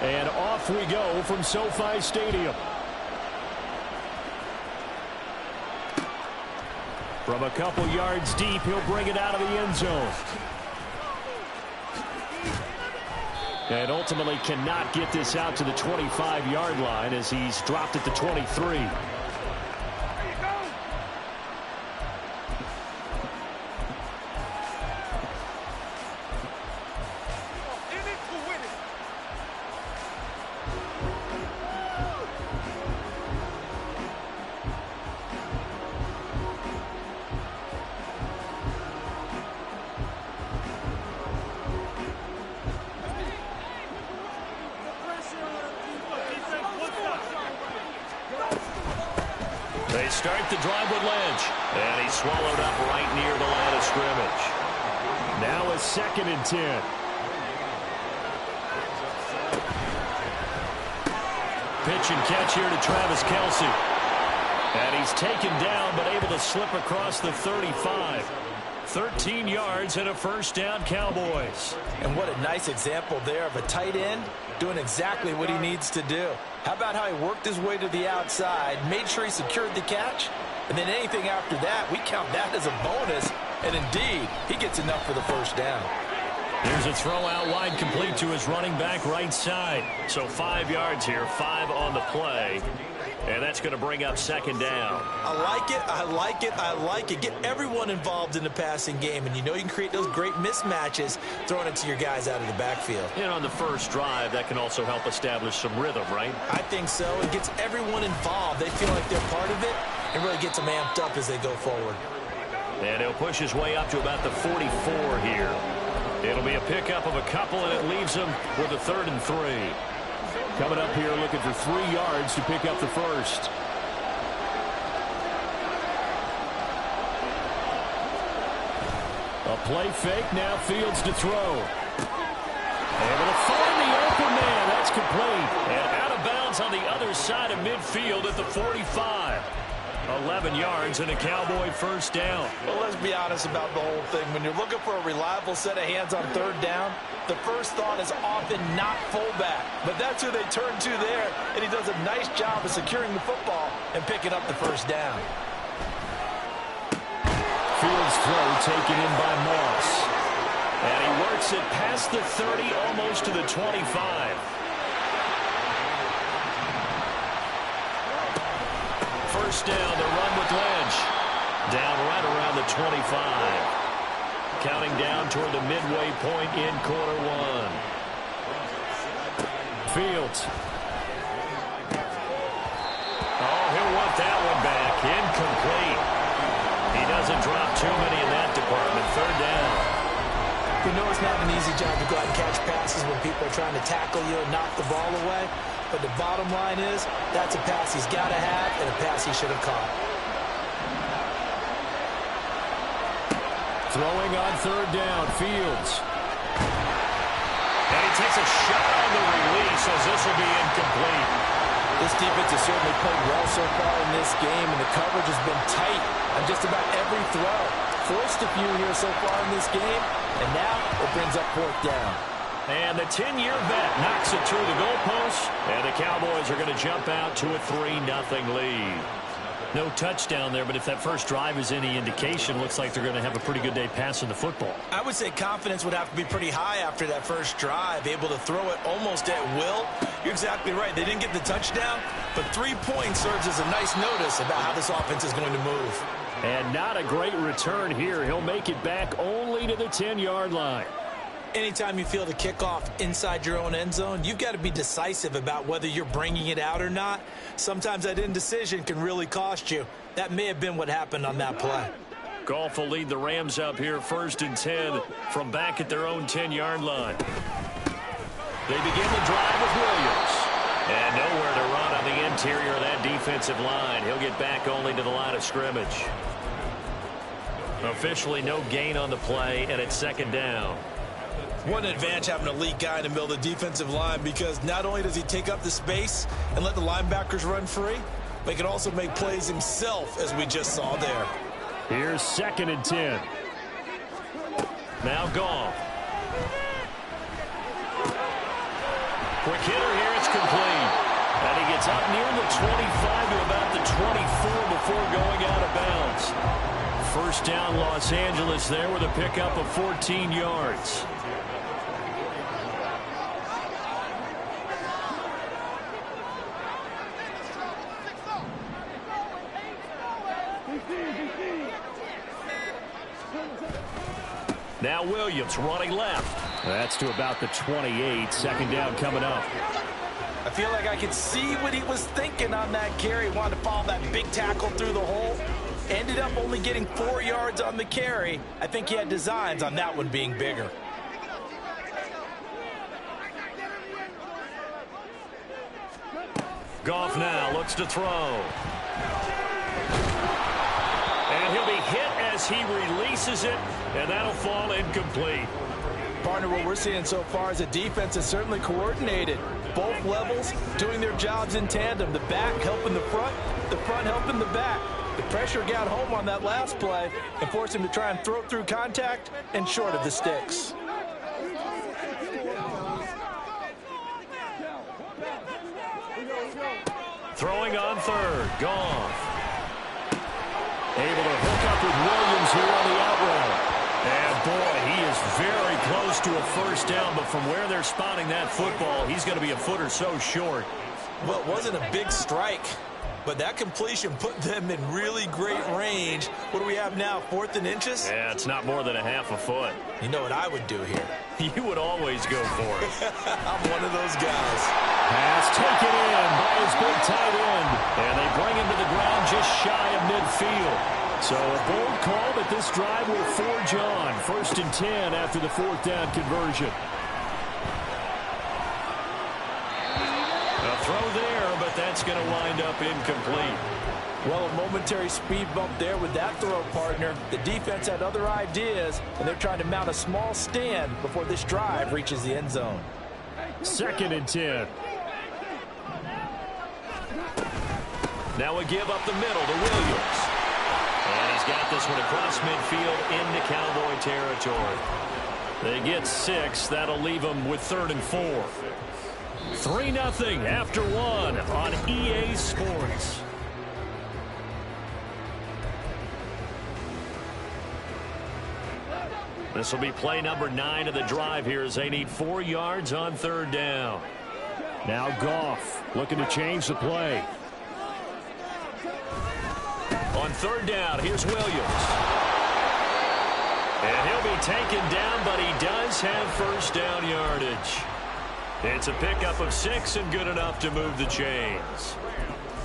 And off we go from SoFi Stadium. From a couple yards deep, he'll bring it out of the end zone. And ultimately cannot get this out to the 25-yard line as he's dropped at the 23. They start the drive with Lynch. And he's swallowed up right near the line of scrimmage. Now a 2nd and 10. Pitch and catch here to Travis Kelce. And he's taken down but able to slip across the 35. 13 yards and a first down, Cowboys. And what a nice example there of a tight end doing exactly what he needs to do. How about how he worked his way to the outside, made sure he secured the catch, and then anything after that, we count that as a bonus. And indeed, he gets enough for the first down. Here's a throw out wide, complete to his running back right side. So 5 yards here, 5 on the play. And that's going to bring up 2nd down. I like it, I like it, I like it. Get everyone involved in the passing game, and you know you can create those great mismatches throwing it to your guys out of the backfield. And on the first drive, that can also help establish some rhythm, right? I think so. It gets everyone involved. They feel like they're part of it and really gets them amped up as they go forward. And he'll push his way up to about the 44 here. It'll be a pickup of a couple, and it leaves him with a 3rd and 3. Coming up here looking for 3 yards to pick up the first. A play fake, now Fields to throw. Able to find the open man. That's complete. And out of bounds on the other side of midfield at the 45. 11 yards and a Cowboy first down. Well, let's be honest about the whole thing. When you're looking for a reliable set of hands on 3rd down, the first thought is often not fullback. But that's who they turn to there, and he does a nice job of securing the football and picking up the first down. Fields throw taken in by Moss. And he works it past the 30, almost to the 25. First down, the run with Lynch. Down right around the 25. Counting down toward the midway point in quarter 1. Fields. Oh, he'll want that one back. Incomplete. He doesn't drop too many in that department. 3rd down. You know it's not an easy job to go out and catch passes when people are trying to tackle you and knock the ball away. But the bottom line is, that's a pass he's got to have and a pass he should have caught. Throwing on 3rd down, Fields. And he takes a shot on the release as this will be incomplete. This defense has certainly played well so far in this game, and the coverage has been tight on just about every throw. Forced a few here so far in this game, and now it brings up 4th down. And the 10-year vet knocks it through the goalpost, and the Cowboys are going to jump out to a 3-0 lead. No touchdown there, but if that first drive is any indication, looks like they're going to have a pretty good day passing the football. I would say confidence would have to be pretty high after that first drive, able to throw it almost at will. You're exactly right. They didn't get the touchdown, but 3 points serves as a nice notice about how this offense is going to move. And not a great return here. He'll make it back only to the 10-yard line. Anytime you feel the kickoff inside your own end zone, you've got to be decisive about whether you're bringing it out or not. Sometimes that indecision can really cost you. That may have been what happened on that play. Goff will lead the Rams up here 1st and 10 from back at their own 10-yard line. They begin the drive with Williams. And nowhere to run on the interior of that defensive line. He'll get back only to the line of scrimmage. Officially no gain on the play, and it's 2nd down. What an advantage having an elite guy in the middle of the defensive line, because not only does he take up the space and let the linebackers run free, but he can also make plays himself, as we just saw there. Here's 2nd and 10. Now Goff. Quick hitter here, it's complete. And he gets up near the 25 to about the 24 before going out of bounds. First down, Los Angeles there with a pickup of 14 yards. Now Williams running left. That's to about the 28. Second down coming up. I feel like I could see what he was thinking on that carry. He wanted to follow that big tackle through the hole. Ended up only getting 4 yards on the carry. I think he had designs on that one being bigger. Goff now looks to throw. And he'll be hit as he releases it, and that'll fall incomplete. Partner, what we're seeing so far is the defense is certainly coordinated. Both levels doing their jobs in tandem. The back helping the front helping the back. The pressure got home on that last play and forced him to try and throw through contact and short of the sticks. Throwing on third. Goff. Able to hook up with Williams here on the out route. And, boy, he is very close to a first down, but from where they're spotting that football, he's going to be a foot or so short. Well, it wasn't a big strike, but that completion put them in really great range. What do we have now, 4th and inches? Yeah, it's not more than a half a foot. You know what I would do here? You would always go for it. I'm one of those guys. Pass taken in by his big tight end. And they bring him to the ground just shy of midfield. So a bold call, but this drive will forge on. 1st and 10 after the 4th down conversion. A throw there, but that's going to wind up incomplete. Well, a momentary speed bump there with that throw, partner. The defense had other ideas, and they're trying to mount a small stand before this drive reaches the end zone. 2nd and 10. Now a give up the middle to Williams. And he's got this one across midfield into Cowboy territory. They get 6. That'll leave them with 3rd and 4. 3-0 after 1 on EA Sports. This will be play number 9 of the drive here as they need 4 yards on 3rd down. Now Goff looking to change the play. On 3rd down, here's Williams. And he'll be taken down, but he does have first down yardage. It's a pickup of 6 and good enough to move the chains.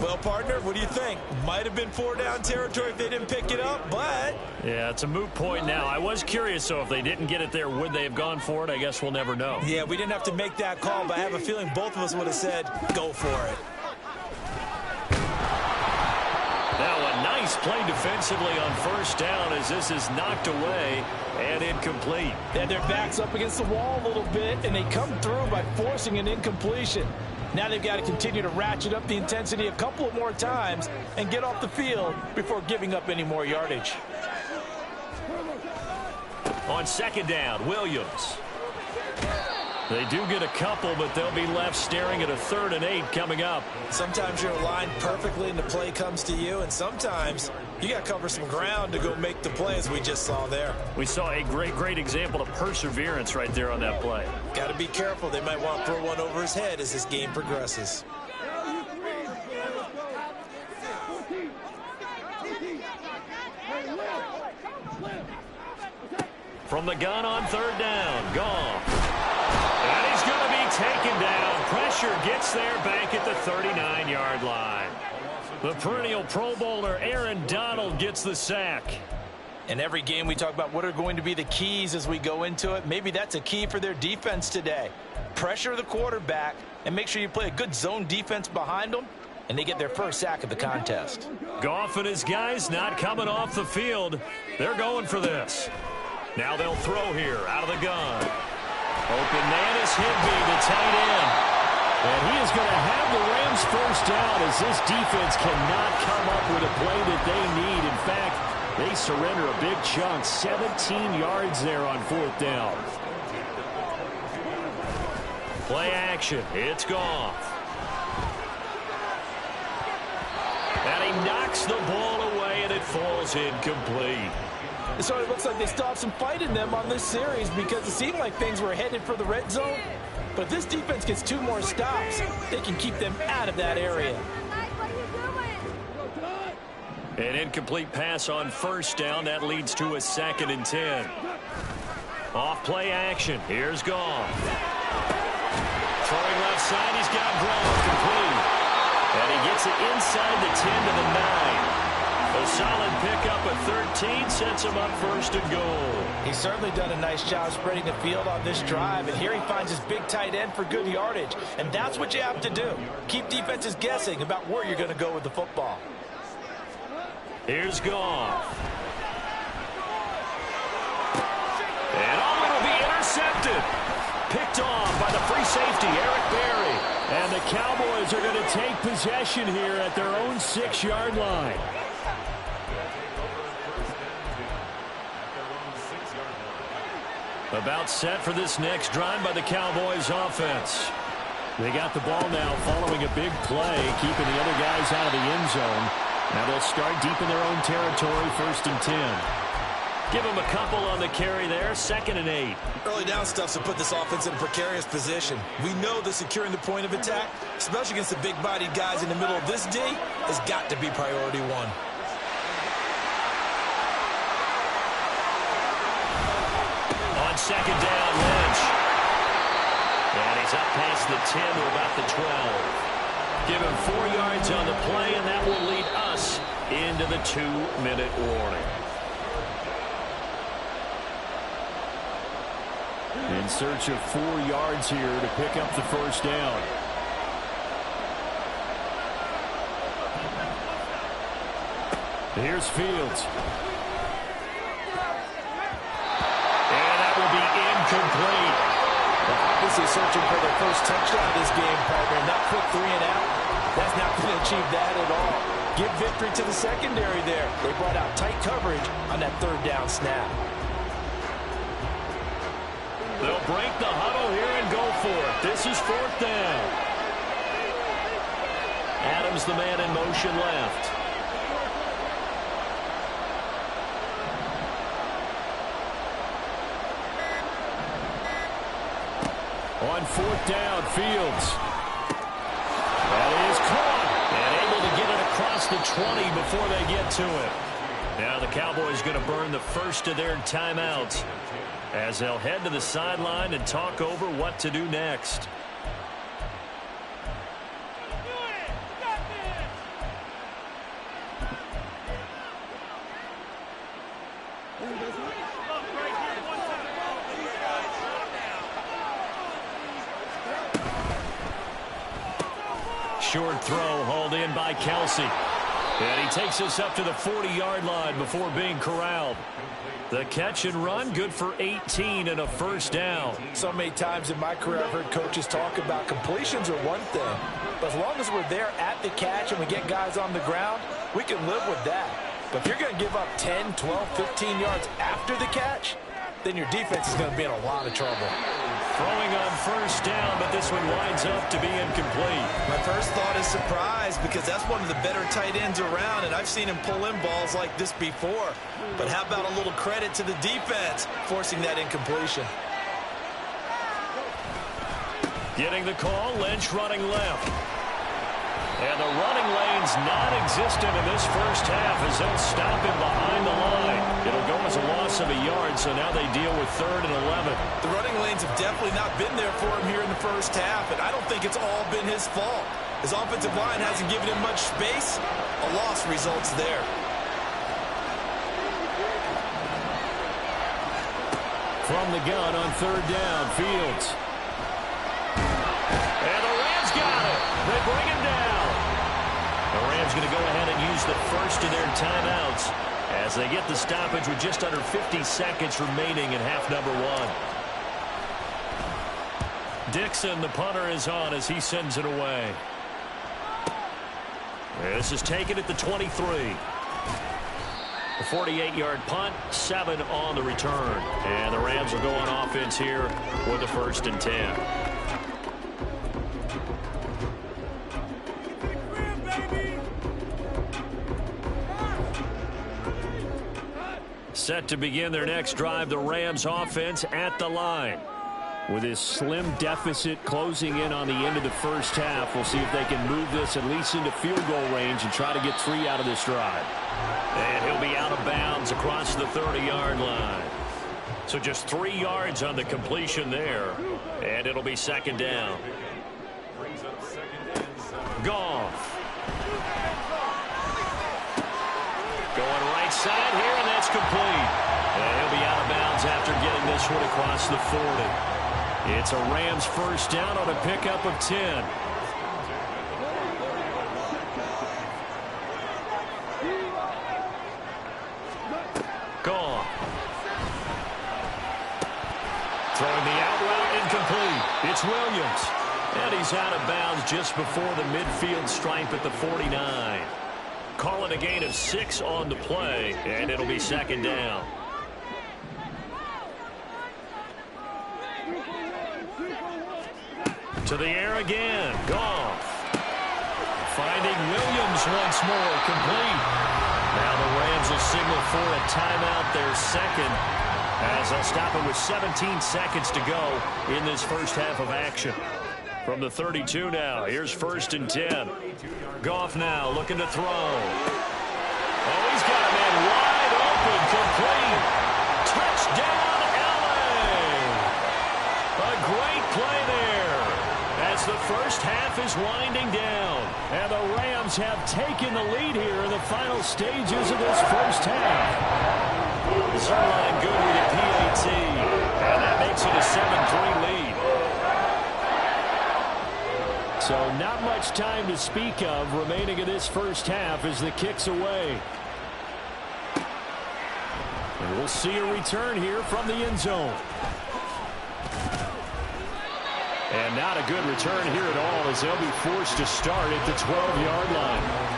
Well, partner, what do you think? Might have been 4 down territory if they didn't pick it up, but... Yeah, it's a moot point now. I was curious, so if they didn't get it there, would they have gone for it? I guess we'll never know. Yeah, we didn't have to make that call, but I have a feeling both of us would have said, go for it. Now a nice play defensively on 1st down as this is knocked away and incomplete. They had their backs up against the wall a little bit, and they come through by forcing an incompletion. Now they've got to continue to ratchet up the intensity a couple of more times and get off the field before giving up any more yardage. On 2nd down, Williams. They do get a couple, but they'll be left staring at a 3rd and 8 coming up. Sometimes you're aligned perfectly and the play comes to you, and sometimes you got to cover some ground to go make the play, as we just saw there. We saw a great example of perseverance right there on that play. Got to be careful. They might want to throw one over his head as this game progresses. From the gun on 3rd down, Goff. And he's going to be taken down. Pressure gets there back at the 39-yard line. The perennial Pro Bowler Aaron Donald gets the sack. In every game we talk about what are going to be the keys as we go into it. Maybe that's a key for their defense today. Pressure the quarterback and make sure you play a good zone defense behind them, and they get their first sack of the contest. Goff and his guys not coming off the field. They're going for this. Now they'll throw here out of the gun. Open man is Higbee, the tight end. And he is going to have the Rams first down as this defense cannot come up with a play that they need. In fact, they surrender a big chunk, 17 yards there on 4th down. Play action. It's Goff. And he knocks the ball away, and it falls incomplete. It sort of looks like they still have some fight in them on this series because it seemed like things were headed for the red zone. But if this defense gets 2 more stops, they can keep them out of that area. An incomplete pass on first down. That leads to a 2nd and 10. Off play action. Here's Goff. Throwing left side. He's got Gronk complete. And he gets it inside the 10 to the 9. A solid pickup of 13 sets him up 1st and goal. He's certainly done a nice job spreading the field on this drive, and here he finds his big tight end for good yardage. And that's what you have to do. Keep defenses guessing about where you're going to go with the football. Here's Goff. And it'll be intercepted. Picked off by the free safety, Eric Berry. And the Cowboys are going to take possession here at their own 6-yard line. About set for this next drive by the Cowboys offense. They got the ball now following a big play, keeping the other guys out of the end zone. Now they'll start deep in their own territory, 1st and 10. Give them a couple on the carry there, 2nd and 8. Early down stuff's to put this offense in a precarious position. We know that securing the point of attack, especially against the big-bodied guys in the middle of this D, has got to be priority 1. On 2nd down, Lynch. And he's up past the 10 to about the 12. Give him 4 yards on the play, and that will lead us into the 2-minute warning. In search of 4 yards here to pick up the 1st down. Here's Fields. And that will be incomplete. This is searching for their first touchdown of this game, partner. Not quick 3 and out. That's not going to achieve that at all. Give victory to the secondary there. They brought out tight coverage on that 3rd down snap. They'll break the huddle here and go for it. This is 4th down. Adams, the man in motion left. On 4th down, Fields. That is caught. And able to get it across the 20 before they get to it. Now the Cowboys going to burn the first of their timeouts as they'll head to the sideline and talk over what to do next. Short throw hauled in by Kelsey. And he takes us up to the 40-yard line before being corralled. The catch and run, good for 18 and a 1st down. So many times in my career, I've heard coaches talk about completions are one thing. But as long as we're there at the catch and we get guys on the ground, we can live with that. But if you're going to give up 10, 12, 15 yards after the catch, then your defense is going to be in a lot of trouble. Throwing on 1st down, but this one winds up to be incomplete. My first thought is surprise because that's one of the better tight ends around, and I've seen him pull in balls like this before. But how about a little credit to the defense forcing that incompletion? Getting the call, Lynch running left. And the running lane's non-existent in this 1st half as they'll stop him behind the line. It'll go as a loss of a yard, so now they deal with 3rd and 11. The running lanes have definitely not been there for him here in the 1st half, and I don't think it's all been his fault. His offensive line hasn't given him much space. A loss results there. From the gun on 3rd down, Fields. And the Rams got it. They bring him down. The Rams going to go ahead and use the first of their timeouts as they get the stoppage with just under 50 seconds remaining in half number 1. Dixon, the punter, is on as he sends it away. This is taken at the 23. A 48-yard punt, 7 on the return. And the Rams will go on offense here with the 1st and 10. Set to begin their next drive, the Rams offense at the line. With this slim deficit closing in on the end of the first half, we'll see if they can move this at least into field goal range and try to get 3 out of this drive. And he'll be out of bounds across the 30-yard line. So just 3 yards on the completion there. And it'll be second down. Goff. Going right side here, and that's complete. And he'll be out of bounds after getting this one across the 40. It's a Rams first down on a pickup of 10. Goff. Throwing the out route incomplete. It's Williams. And he's out of bounds just before the midfield stripe at the 49. Call it a gain of 6 on the play, and it'll be second down. To the air again. Goff. Finding Williams once more. Complete. Now the Rams will signal for a timeout, their second, as they'll stop it with 17 seconds to go in this first half of action. From the 32 now, here's first and 10. Goff now looking to throw. Oh, he's got a man wide open, complete. Touchdown, LA! A great play there as the first half is winding down. And the Rams have taken the lead here in the final stages of this first half. Zerline good with a PAT, and that makes it a 7-3 lead. So not much time to speak of remaining in this first half as the kick's away. And we'll see a return here from the end zone. And not a good return here at all as they'll be forced to start at the 12-yard line.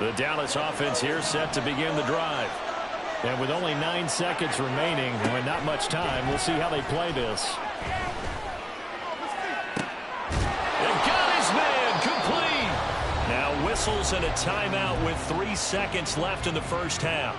The Dallas offense here set to begin the drive. And with only 9 seconds remaining and not much time, we'll see how they play this. They've got his man complete. Now whistles and a timeout with 3 seconds left in the first half.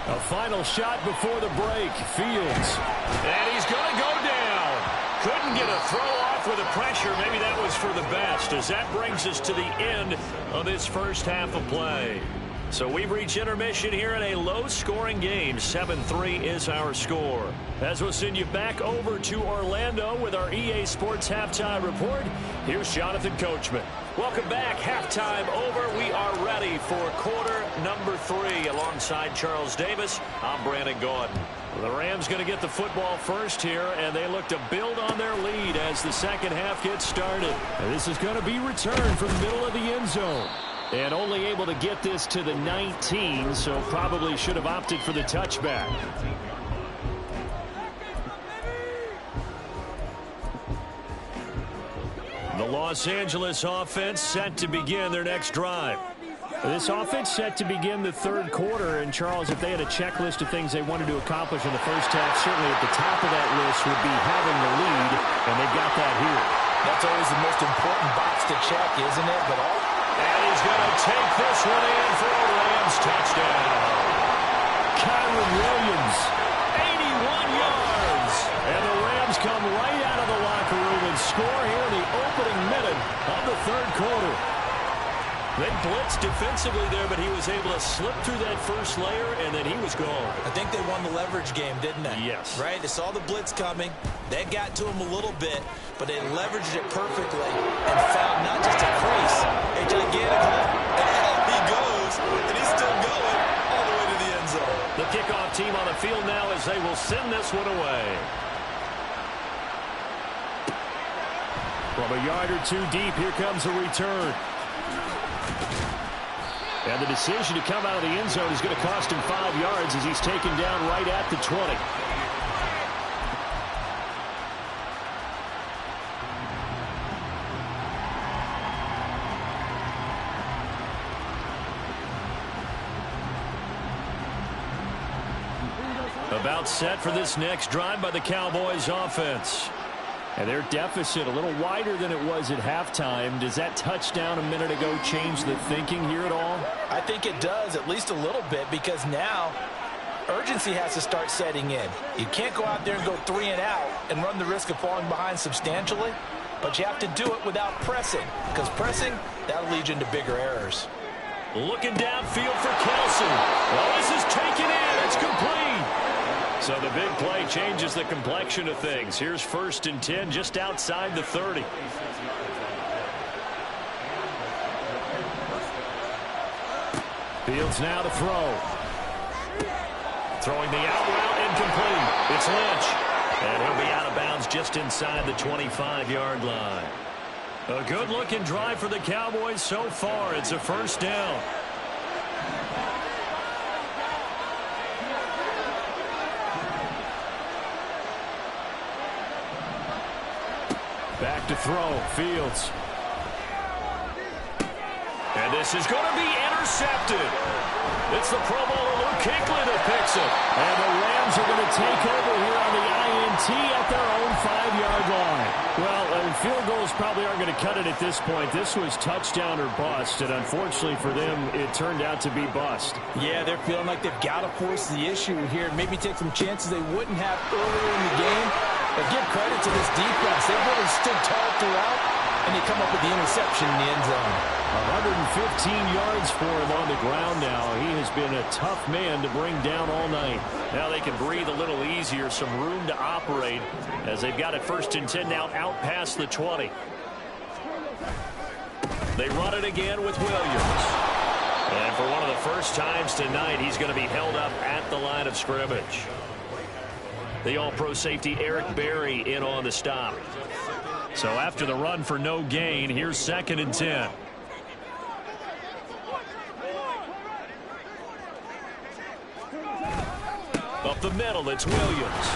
A final shot before the break. Fields. And he's going to go down. Couldn't get a throw off with the pressure. Maybe that was for the best, as that brings us to the end of this first half of play. So we've reached intermission here in a low-scoring game. 7-3 is our score. As we'll send you back over to Orlando with our EA Sports Halftime Report, here's Jonathan Coachman. Welcome back. Halftime over. We are ready for quarter number 3. Alongside Charles Davis, I'm Brandon Gordon. The Rams going to get the football first here, and they look to build on their lead as the second half gets started. And this is going to be returned from the middle of the end zone. And only able to get this to the 19, so probably should have opted for the touchback. The Los Angeles offense set to begin their next drive. This offense set to begin the third quarter, and Charles, if they had a checklist of things they wanted to accomplish in the first half, certainly at the top of that list would be having the lead, and they've got that here. That's always the most important box to check, isn't it? And he's going to take this one in for a Rams touchdown. Kyron Williams, 81 yards. and the Rams come right out of the locker room and score here in the opening minute of the third quarter. They blitzed defensively there, but he was able to slip through that first layer, and then he was gone. I think they won the leverage game, didn't they? Yes. Right? They saw the blitz coming. They got to him a little bit, but they leveraged it perfectly and found not just a crease, a gigantic hole. And out he goes, and he's still going all the way to the end zone. The kickoff team on the field now as they will send this one away. From a yard or two deep, here comes a return. And the decision to come out of the end zone is going to cost him 5 yards as he's taken down right at the 20. About set for this next drive by the Cowboys offense. And their deficit a little wider than it was at halftime. Does that touchdown a minute ago change the thinking here at all? I think it does, at least a little bit, because now urgency has to start setting in. You can't go out there and go 3 and out and run the risk of falling behind substantially, but you have to do it without pressing, because pressing, that'll lead you into bigger errors. Looking downfield for Kelsey. Well, this is taken in. It's complete. So the big play changes the complexion of things. Here's 1st and 10 just outside the 30. Fields now to throw. Throwing the out route incomplete. It's Lynch. And he'll be out of bounds just inside the 25-yard line. A good-looking drive for the Cowboys so far. It's a 1st down. Back to throw. Fields. And this is going to be intercepted. It's the Pro Bowler Luke Kuechly that picks it. And the Rams are going to take over here on the INT at their own 5-yard line. Well, field goals probably aren't going to cut it at this point. This was touchdown or bust, and unfortunately for them, it turned out to be bust. Yeah, they're feeling like they've got to force the issue here, maybe take some chances they wouldn't have earlier in the game. But give credit to this defense. They've really stood tall throughout, and they come up with the interception in the end zone. 115 yards for him on the ground now. He has been a tough man to bring down all night. Now they can breathe a little easier, some room to operate as they've got it 1st and 10 now out past the 20. They run it again with Williams. And for one of the first times tonight, he's going to be held up at the line of scrimmage. The all-pro safety Eric Berry in on the stop. So after the run for no gain, here's 2nd and 10. Up the middle, it's Williams.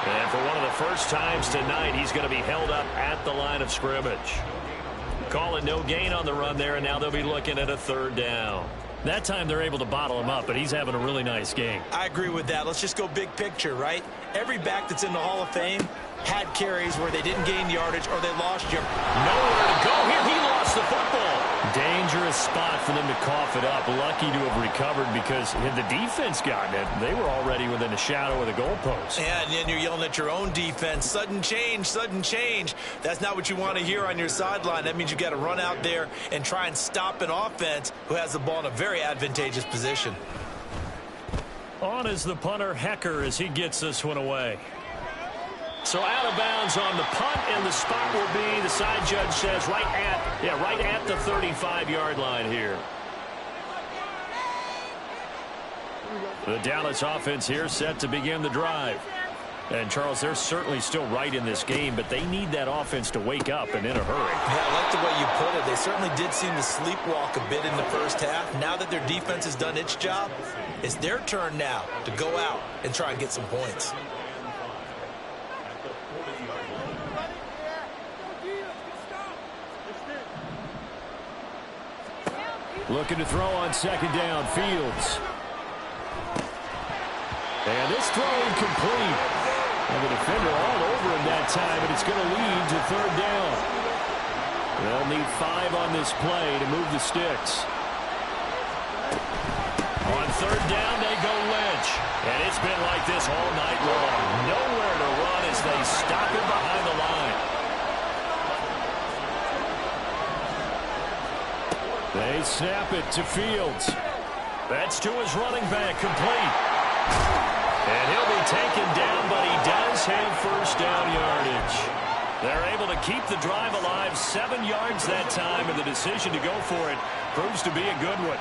And for one of the first times tonight, he's going to be held up at the line of scrimmage. Call it no gain on the run there, and now they'll be looking at a 3rd down. That time they're able to bottle him up, but he's having a really nice game. I agree with that. Let's just go big picture, right? Every back that's in the Hall of Fame had carries where they didn't gain yardage or they lost yardage. Nowhere to go here. He lost the football. Dangerous spot for them to cough it up. Lucky to have recovered because had the defense gotten it, they were already within a shadow of the goalpost. Yeah, and then you're yelling at your own defense. Sudden change, sudden change. That's not what you want to hear on your sideline. That means you got to run out there and try and stop an offense who has the ball in a very advantageous position. On is the punter, Hecker, as he gets this one away. So out of bounds on the punt, and the spot will be, the side judge says, right at the 35-yard line here. The Dallas offense here set to begin the drive. And, Charles, they're certainly still right in this game, but they need that offense to wake up and in a hurry. Yeah, I like the way you put it. They certainly did seem to sleepwalk a bit in the first half. Now that their defense has done its job, it's their turn now to go out and try and get some points. Looking to throw on 2nd down, Fields. And this throw incomplete. And the defender all over him that time, and it's going to lead to 3rd down. They'll need 5 on this play to move the sticks. On 3rd down, they go Lynch. And it's been like this all night long. Nowhere to run as they stop him behind the line. They snap it to Fields. That's to his running back, complete. And he'll be taken down, but he does have 1st down yardage. They're able to keep the drive alive, 7 yards that time, and the decision to go for it proves to be a good one.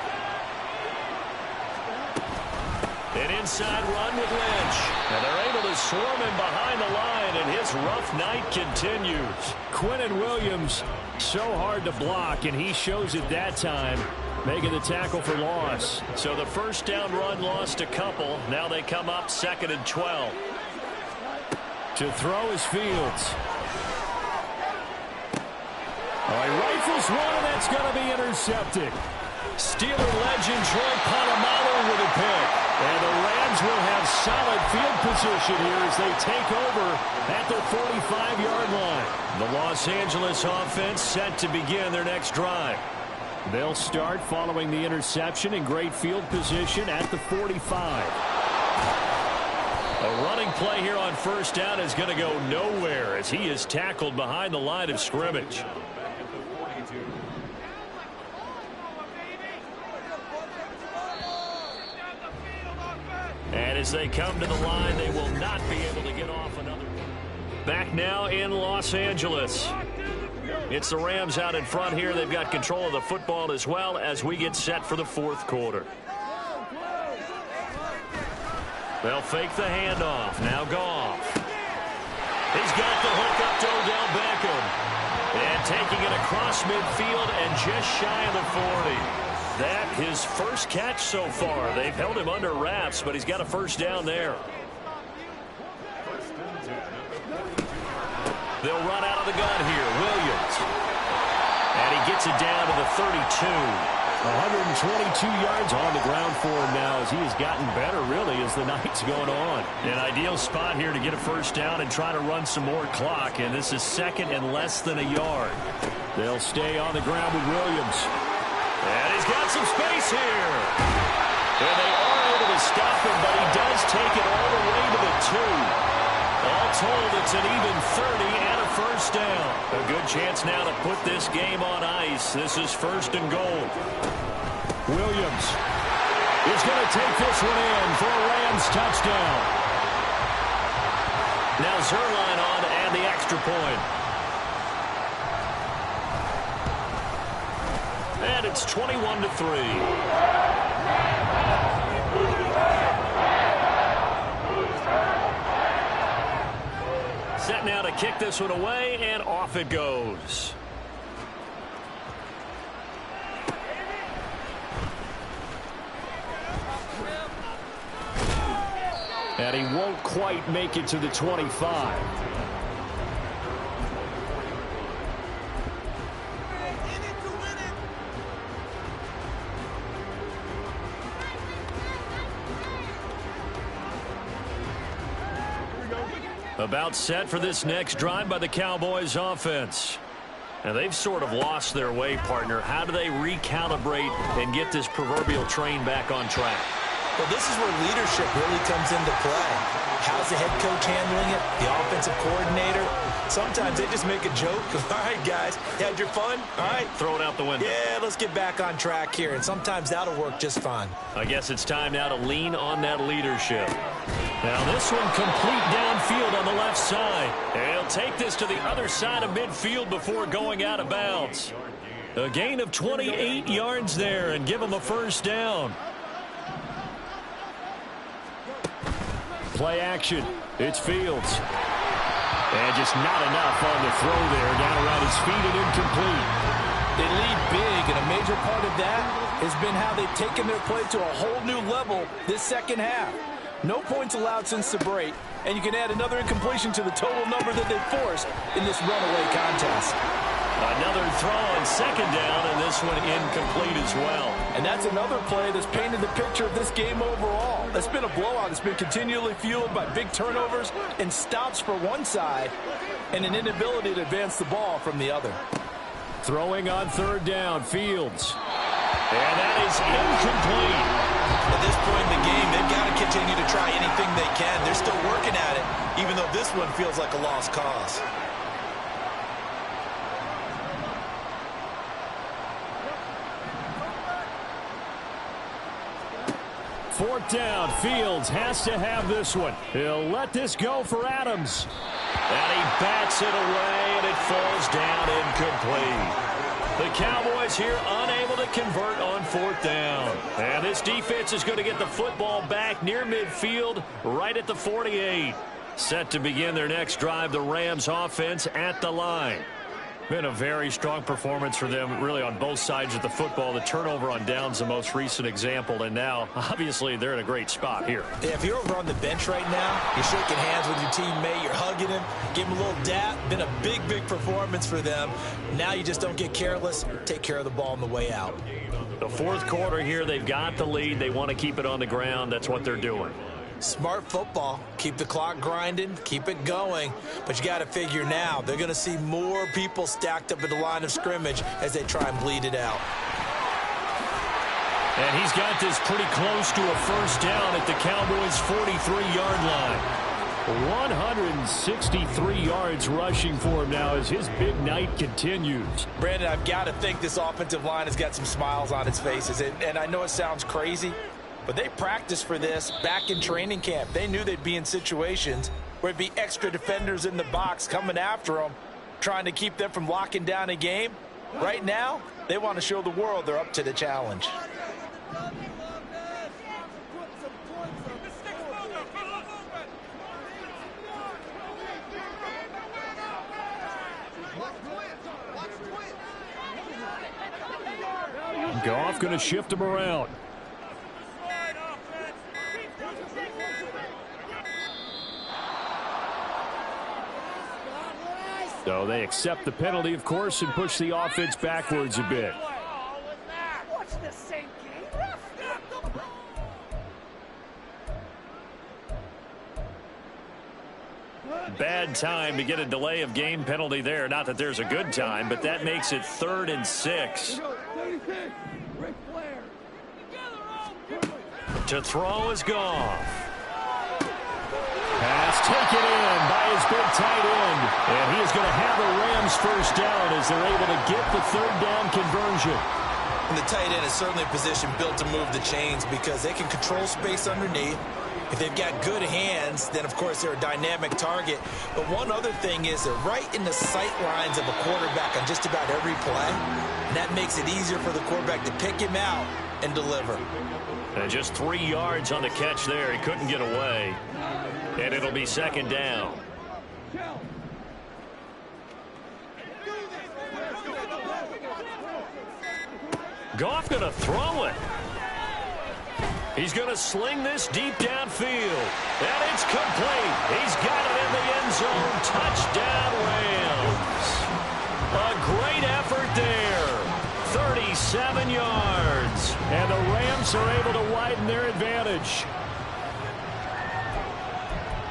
An inside run with Lynch. And they're able to swarm him behind the line, and his rough night continues. Quinnen Williams, so hard to block, and he shows it that time, making the tackle for loss. So the 1st down run lost a couple. Now they come up 2nd and 12. To throw is Fields. Oh, he rifles one, and that's going to be intercepted. Steeler legend Troy Polamalu with a pick. And the Rams will have solid field position here as they take over at their 45-yard line. The Los Angeles offense set to begin their next drive. They'll start following the interception in great field position at the 45. A running play here on first down is going to go nowhere as he is tackled behind the line of scrimmage. And as they come to the line, they will not be able to get off another. Back now in Los Angeles. It's the Rams out in front here. They've got control of the football as well as we get set for the fourth quarter. They'll fake the handoff. Now Goff. He's got the hook up to Odell Beckham. And taking it across midfield and just shy of the 40. That his first catch so far. They've held him under wraps, but he's got a first down there. They'll run out of the gun here. Williams. And he gets it down to the 32. 122 yards on the ground for him now as he has gotten better, really, as the night's going on. An ideal spot here to get a first down and try to run some more clock, and this is second and less than a yard. They'll stay on the ground with Williams. And he's got some space here. And they are able to stop him, but he does take it all the way to the 2. All told, it's an even 30 and a first down. A good chance now to put this game on ice. This is first and goal. Williams is going to take this one in for a Rams touchdown. Now Zerline on and the extra point. And it's 21-3. Set now to kick this one away, and off it goes. And he won't quite make it to the 25. About set for this next drive by the Cowboys offense. Now they've sort of lost their way, partner. How do they recalibrate and get this proverbial train back on track? Well, this is where leadership really comes into play. How's the head coach handling it? The offensive coordinator? Sometimes they just make a joke. All right, guys, you had your fun? All right. Throw it out the window. Yeah, let's get back on track here. And sometimes that'll work just fine. I guess it's time now to lean on that leadership. Now this one complete downfield on the left side. And he'll take this to the other side of midfield before going out of bounds. A gain of 28 yards there and give him a first down. Play action. It's Fields. And just not enough on the throw there. Down around his feet and incomplete. They lead big, and a major part of that has been how they've taken their play to a whole new level this second half. No points allowed since the break, and you can add another incompletion to the total number that they've forced in this runaway contest. Another throw on second down, and this one incomplete as well. And that's another play that's painted the picture of this game overall. It's been a blowout. It's been continually fueled by big turnovers and stops for one side and an inability to advance the ball from the other. Throwing on third down, Fields. And that is incomplete. At this point in the game, they've got to continue to try anything they can. They're still working at it, even though this one feels like a lost cause. Fourth down, Fields has to have this one. He'll let this go for Adams. And he bats it away, and it falls down incomplete. The Cowboys here unable to convert on fourth down. And this defense is going to get the football back near midfield, right at the 48. Set to begin their next drive, the Rams offense at the line. Been a very strong performance for them, really, on both sides of the football. The turnover on downs, the most recent example, and now, obviously, they're in a great spot here. Yeah, if you're over on the bench right now, you're shaking hands with your teammate, you're hugging him, give him a little dap. Been a big, big performance for them. Now you just don't get careless. Take care of the ball on the way out. The fourth quarter here, they've got the lead. They want to keep it on the ground. That's what they're doing. Smart football. Keep the clock grinding, keep it going. But you got to figure now, they're going to see more people stacked up at the line of scrimmage as they try and bleed it out. And he's got this pretty close to a first down at the Cowboys' 43-yard line. 163 yards rushing for him now as his big night continues. Brandon, I've got to think this offensive line has got some smiles on its faces. And I know it sounds crazy, but they practiced for this back in training camp. They knew they'd be in situations where it'd be extra defenders in the box coming after them, trying to keep them from locking down a game. Right now, they want to show the world they're up to the challenge. Goff going to shift him around. So they accept the penalty, of course, and push the offense backwards a bit. Bad time to get a delay of game penalty there. Not that there's a good time, but that makes it 3rd and 6. To throw is Goff. Pass taken in by his big tight end. And he is going to have the Rams first down as they're able to get the 3rd down conversion. And the tight end is certainly a position built to move the chains because they can control space underneath. If they've got good hands, then, of course, they're a dynamic target. But one other thing is they're right in the sight lines of a quarterback on just about every play. And that makes it easier for the quarterback to pick him out and deliver. And just 3 yards on the catch there. He couldn't get away. And it'll be 2nd down. Goff going to throw it. He's going to sling this deep downfield. And it's complete. He's got it in the end zone. Touchdown, Rams. A great effort there. 37 yards. And the Rams are able to widen their advantage.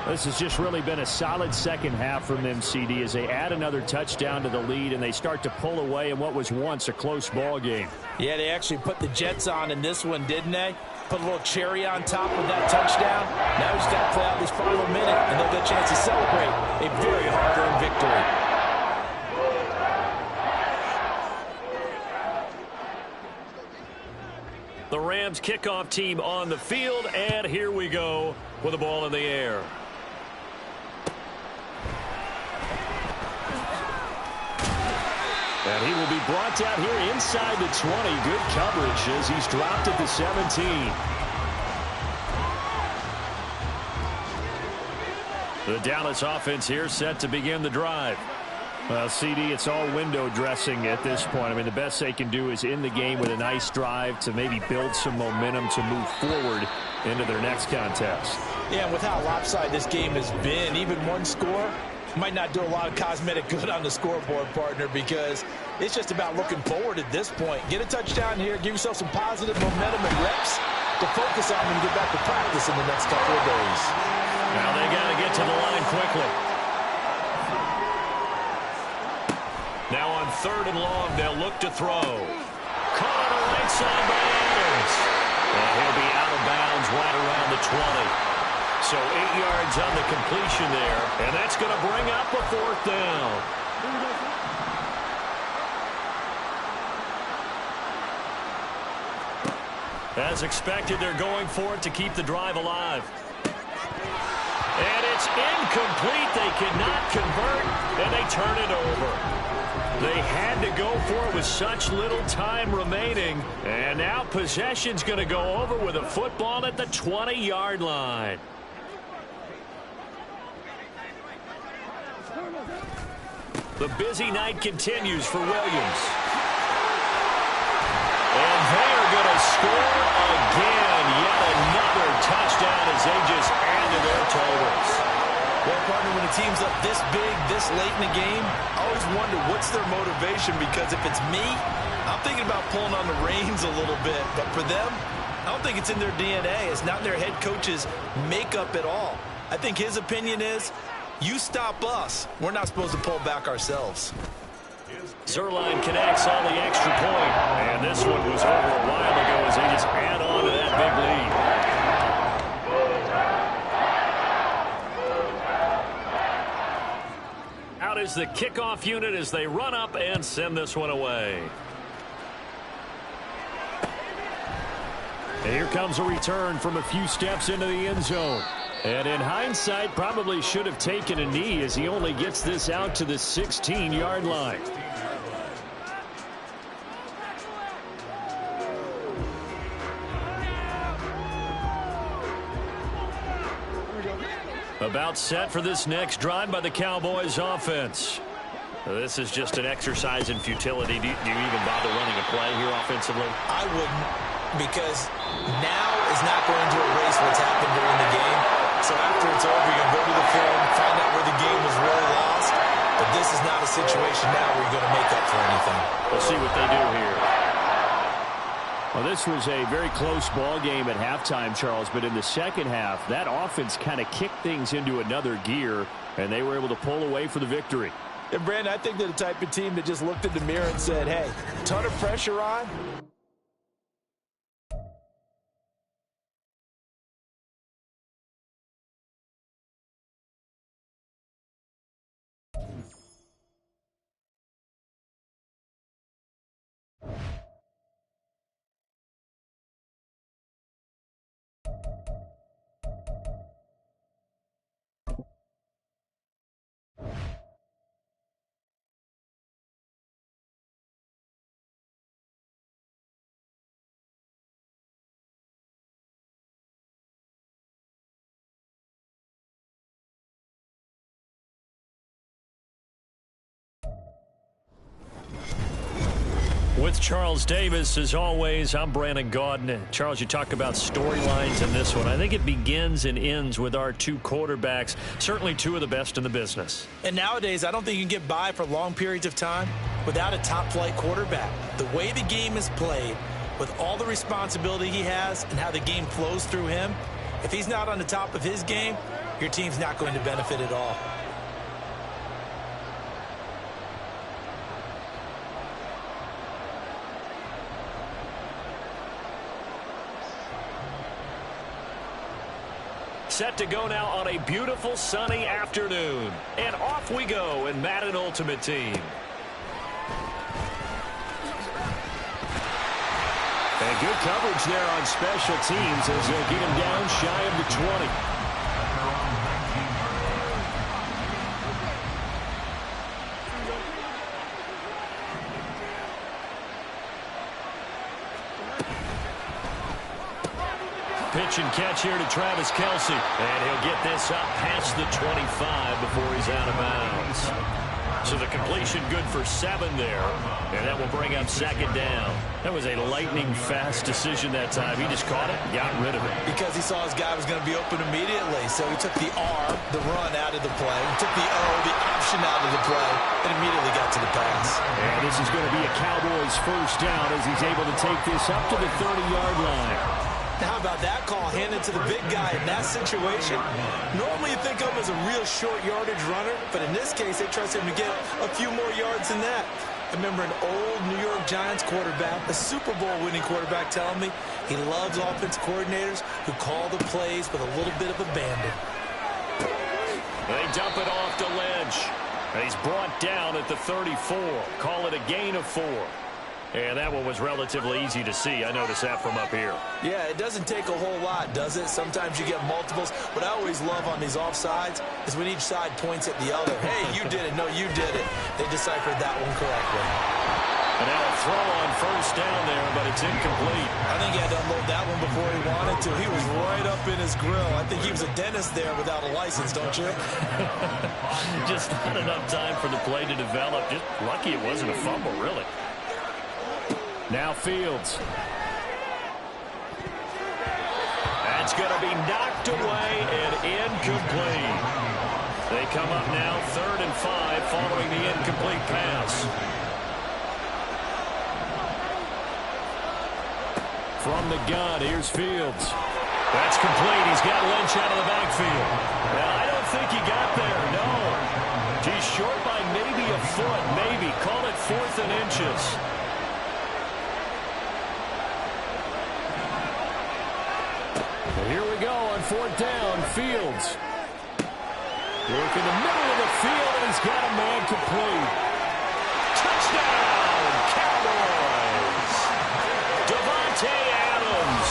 This has just really been a solid second half from them, CD, as they add another touchdown to the lead and they start to pull away in what was once a close ball game. Yeah, they actually put the Jets on in this one, didn't they? Put a little cherry on top of that touchdown. Now he's got to play out this final minute, and they'll get a chance to celebrate a very hard-earned victory. The Rams kickoff team on the field, and here we go with the ball in the air. And he will be brought down here inside the 20. Good coverage as he's dropped at the 17. The Dallas offense here set to begin the drive. Well, CD, it's all window dressing at this point. I mean, the best they can do is end the game with a nice drive to maybe build some momentum to move forward into their next contest. Yeah, with how lopsided this game has been, even one score might not do a lot of cosmetic good on the scoreboard, partner, because it's just about looking forward at this point. Get a touchdown here, give yourself some positive momentum and reps to focus on and get back to practice in the next couple of days. Now they got to get to the line quickly. Now on 3rd and long, they'll look to throw. Caught on the right side by Adams. And he'll be out of bounds right around the 20. So 8 yards on the completion there, and that's going to bring up a 4th down. As expected, they're going for it to keep the drive alive. And it's incomplete. They cannot convert, and they turn it over. They had to go for it with such little time remaining, and now possession's going to go over with a football at the 20-yard line. The busy night continues for Williams. And they are going to score again. Yet another touchdown as they just add to their totals. Well, partner, when a team's up this big, this late in the game, I always wonder what's their motivation, because if it's me, I'm thinking about pulling on the reins a little bit. But for them, I don't think it's in their DNA. It's not in their head coach's makeup at all. I think his opinion is, you stop us. We're not supposed to pull back ourselves. Zerline connects on the extra point. And this one was over a while ago as they just add on to that big lead. Out is the kickoff unit as they run up and send this one away. And here comes a return from a few steps into the end zone. And in hindsight, probably should have taken a knee as he only gets this out to the 16-yard line. About set for this next drive by the Cowboys offense. This is just an exercise in futility. Do you even bother running a play here offensively? I wouldn't, because now is not going to erase what's happened during the game. So after it's over, you'll go to the film, find out where the game was really lost. But this is not a situation now where you're going to make up for anything. We'll see what they do here. Well, this was a very close ball game at halftime, Charles, but in the second half, that offense kind of kicked things into another gear, and they were able to pull away for the victory. And, Brandon, I think they're the type of team that just looked in the mirror and said, hey, ton of pressure on. With Charles Davis, as always, I'm Brandon Gaudin. Charles, you talk about storylines in this one. I think it begins and ends with our two quarterbacks, certainly two of the best in the business. And nowadays, I don't think you can get by for long periods of time without a top-flight quarterback. The way the game is played, with all the responsibility he has and how the game flows through him, if he's not on the top of his game, your team's not going to benefit at all. Set to go now on a beautiful sunny afternoon. And off we go in Madden Ultimate Team. And good coverage there on special teams as they'll get him down shy of the 20. Pitch and catch here to Travis Kelce. And he'll get this up past the 25 before he's out of bounds. So the completion good for 7 there. And that will bring up second down. That was a lightning-fast decision that time. He just caught it and got rid of it. Because he saw his guy was going to be open immediately. So he took the R, the run, out of the play. He took the O, the option, out of the play, and immediately got to the pass. And this is going to be a Cowboys first down as he's able to take this up to the 30-yard line. How about that call handed to the big guy in that situation? Normally you think of him as a real short yardage runner, but in this case they trust him to get a few more yards than that. I remember an old New York Giants quarterback, a Super Bowl winning quarterback, telling me he loves offense coordinators who call the plays with a little bit of abandon. They dump it off to Lynch. He's brought down at the 34. Call it a gain of 4. And that one was relatively easy to see. I noticed that from up here. Yeah, it doesn't take a whole lot, does it? Sometimes you get multiples. What I always love on these offsides is when each side points at the other. Hey, you did it. No, you did it. They deciphered that one correctly. And now a throw on first down there, but it's incomplete. I think he had to unload that one before he wanted to. He was right up in his grill. I think he was a dentist there without a license, don't you? Just not enough time for the play to develop. Just lucky it wasn't a fumble, really. Now Fields. That's going to be knocked away and incomplete. They come up now 3rd and 5 following the incomplete pass. From the gun, here's Fields. That's complete. He's got Lynch out of the backfield. Now, I don't think he got there, no. He's short by maybe a foot, maybe. Call it 4th and inches. Here we go on 4th down. Fields. Work in the middle of the field, and he's got a man complete. Touchdown, Cowboys! Devontae Adams,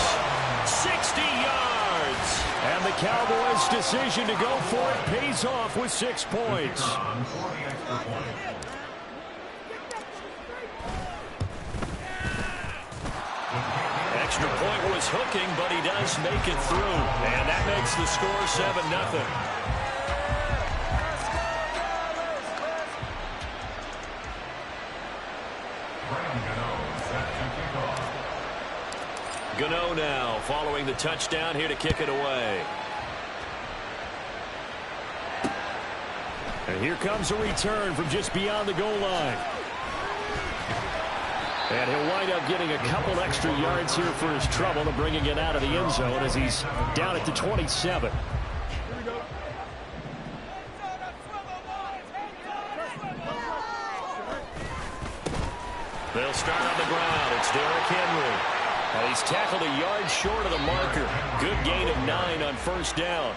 60 yards. And the Cowboys' decision to go for it pays off with 6 points. Extra point was hooking, but he does make it through. And that makes the score 7-0. Gano now following the touchdown here to kick it away. And here comes a return from just beyond the goal line. And he'll wind up getting a couple extra yards here for his trouble and bringing it out of the end zone as he's down at the 27. They'll start on the ground. It's Derrick Henry. And he's tackled a yard short of the marker. Good gain of 9 on first down.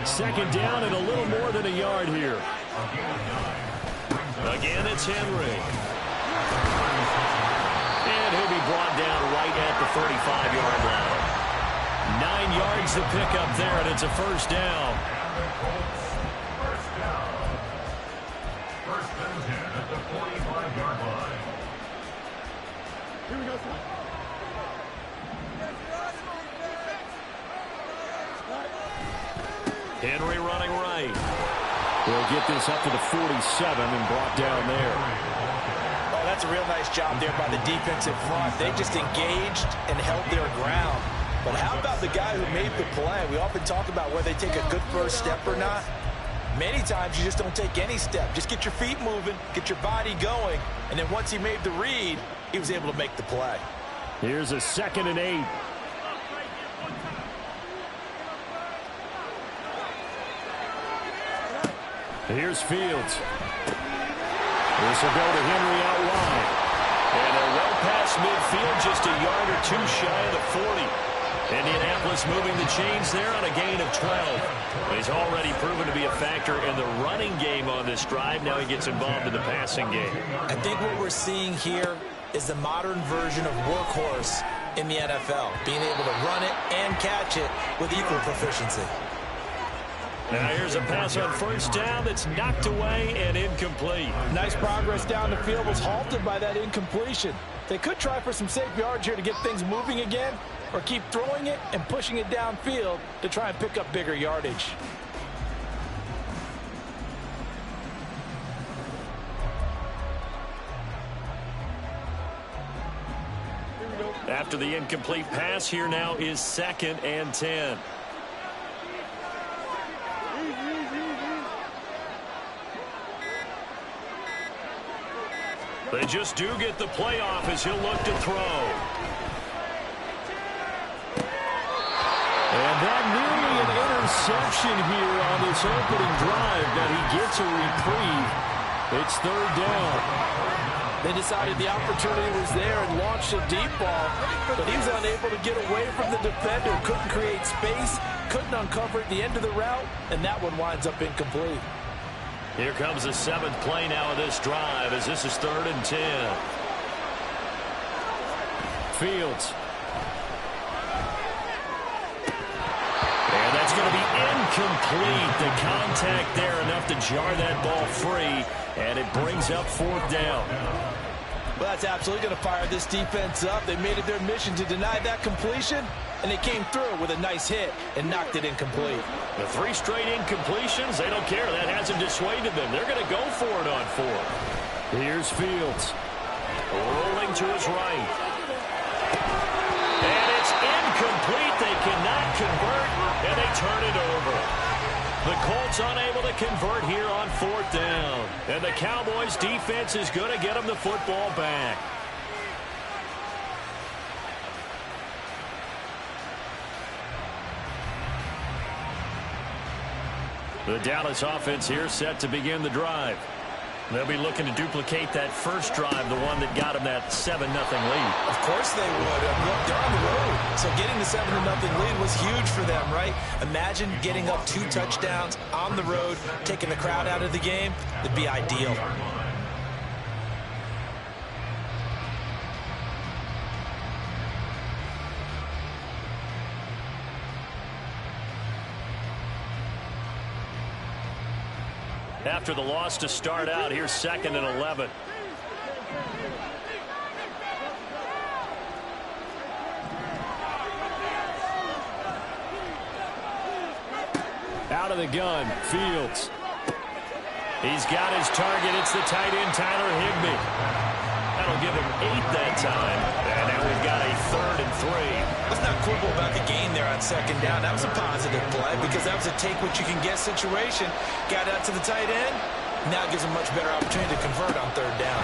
2nd down and a little more than a yard here. Again, it's Henry. And he'll be brought down right at the 35-yard line. 9 yards to pick up there, and it's a first down. First and 10 at the 45-yard line. Here we go, son. Henry running right. They'll get this up to the 47 and brought down there. Oh, that's a real nice job there by the defensive front. They just engaged and held their ground. But how about the guy who made the play? We often talk about whether they take a good first step or not. Many times you just don't take any step. Just get your feet moving, get your body going, and then once he made the read, he was able to make the play. Here's a 2nd and 8. Here's Fields. This will go to Henry out wide. And they're well past midfield, just a yard or 2 shy of the 40. Indianapolis moving the chains there on a gain of 12. He's already proven to be a factor in the running game on this drive. Now he gets involved in the passing game. I think what we're seeing here is the modern version of workhorse in the NFL, being able to run it and catch it with equal proficiency. Now here's a pass on first down that's knocked away and incomplete. Nice progress down the field, was halted by that incompletion. They could try for some safe yards here to get things moving again, or keep throwing it and pushing it downfield to try and pick up bigger yardage. After the incomplete pass, here now is 2nd and 10. They just do get the playoff as he'll look to throw. And that nearly an interception here on this opening drive, but he gets a reprieve. It's 3rd down. They decided the opportunity was there and launched a deep ball, but he was unable to get away from the defender, couldn't create space, couldn't uncover at the end of the route, and that one winds up incomplete. Here comes the 7th play now of this drive as this is 3rd and 10. Fields. And that's going to be incomplete. The contact there enough to jar that ball free, and it brings up 4th down. Well, that's absolutely going to fire this defense up. They made it their mission to deny that completion, and they came through with a nice hit and knocked it incomplete. The 3 straight incompletions, they don't care. That hasn't dissuaded them. They're going to go for it on 4th. Here's Fields. Rolling to his right. And it's incomplete. They cannot convert, and they turn it over. The Colts unable to convert here on 4th down. And the Cowboys defense is going to get them the football back. The Dallas offense here set to begin the drive. They'll be looking to duplicate that first drive, the one that got them that 7-0 lead. Of course they would. Look, they're on the road. So getting the 7-0 lead was huge for them, right? Imagine getting up 2 touchdowns on the road, taking the crowd out of the game. It'd be ideal. After the loss to start out, here's 2nd and 11. Out of the gun, Fields. He's got his target. It's the tight end, Tyler Higbee. That'll give him 8 that time. And now we've got a 3rd and 3. Let's not quibble about the gain there on 2nd down. That was a positive play because that was a take-what-you-can-get situation. Got out to the tight end. Now gives him a much better opportunity to convert on 3rd down.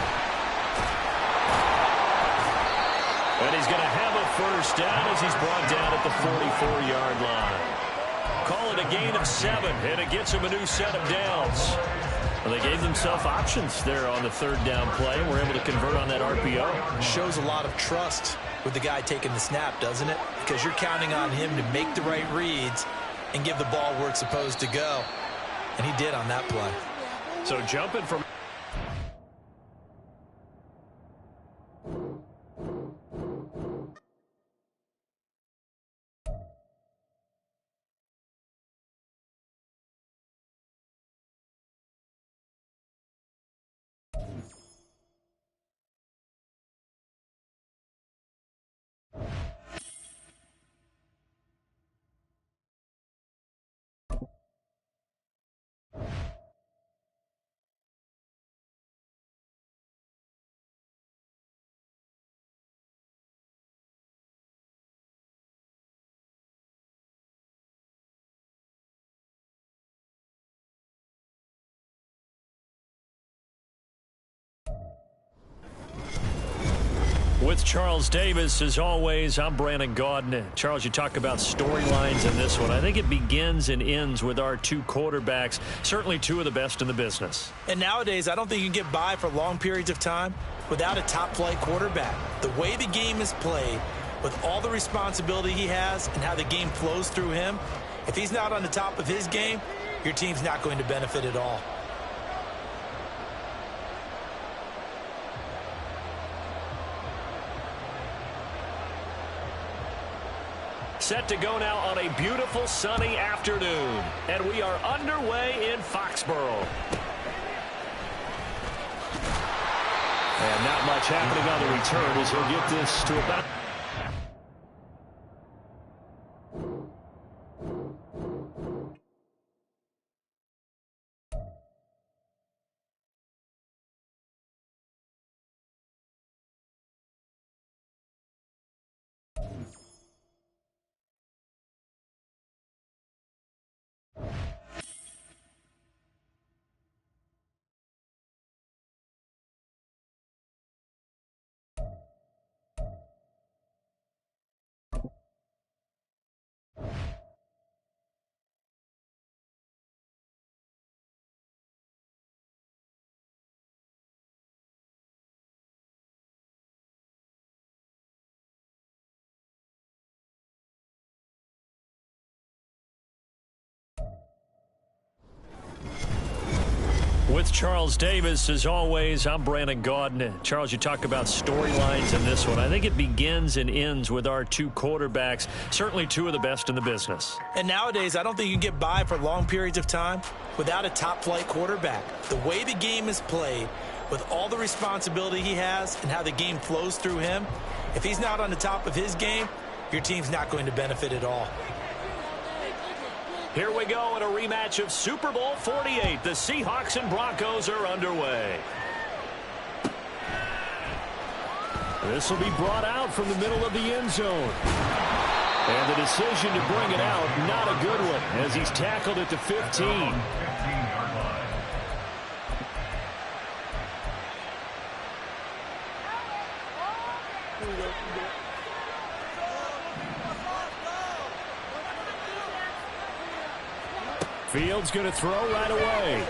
And he's going to have a 1st down as he's brought down at the 44-yard line. Call it a gain of 7, and it gets him a new set of downs. Well, they gave themselves options there on the 3rd down play, and were able to convert on that RPO. Shows a lot of trust with the guy taking the snap, doesn't it? Because you're counting on him to make the right reads and give the ball where it's supposed to go. And he did on that play. So jumping from... With Charles Davis, as always, I'm Brandon Gaudin. Charles, you talk about storylines in this one. I think it begins and ends with our 2 quarterbacks, certainly 2 of the best in the business. And nowadays, I don't think you can get by for long periods of time without a top-flight quarterback. The way the game is played, with all the responsibility he has and how the game flows through him, if he's not on the top of his game, your team's not going to benefit at all. Set to go now on a beautiful sunny afternoon. And we are underway in Foxborough. And not much happening on the return as he'll get this to about... With Charles Davis, as always, I'm Brandon Gaudin. Charles, you talk about storylines in this one. I think it begins and ends with our 2 quarterbacks, certainly 2 of the best in the business. And nowadays, I don't think you can get by for long periods of time without a top-flight quarterback. The way the game is played, with all the responsibility he has and how the game flows through him, if he's not on the top of his game, your team's not going to benefit at all. Here we go in a rematch of Super Bowl 48. The Seahawks and Broncos are underway. This will be brought out from the middle of the end zone. And the decision to bring it out, not a good one, as he's tackled at the 15. Fields going to throw right away.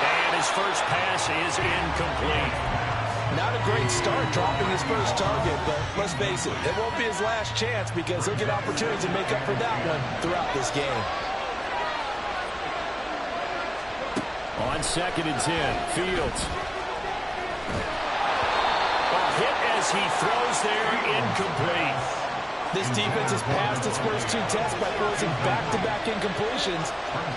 And his first pass is incomplete. Not a great start dropping his first target, but let's face it, it won't be his last chance because he'll get opportunities to make up for that one throughout this game. On 2nd and 10, Fields. A hit as he throws there, incomplete. This defense has passed its first 2 tests by forcing back-to-back incompletions.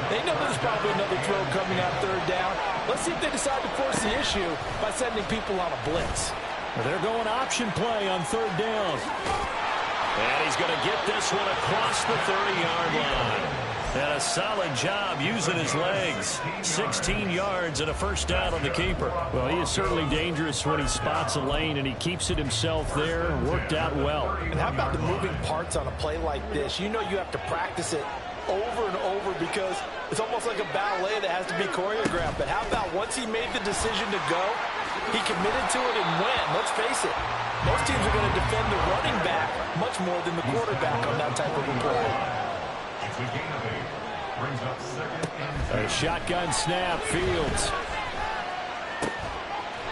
They know there's probably another throw coming on 3rd down. Let's see if they decide to force the issue by sending people on a blitz. Well, they're going option play on 3rd down. And he's going to get this one across the 30-yard line. And a solid job using his legs. 16 yards and a first down on the keeper. Well, he is certainly dangerous when he spots a lane, and he keeps it himself there. Worked out well. And how about the moving parts on a play like this? You know you have to practice it over and over because it's almost like a ballet that has to be choreographed. But how about once he made the decision to go, he committed to it and went. Let's face it, most teams are going to defend the running back much more than the quarterback on that type of a play. A shotgun snap, Fields.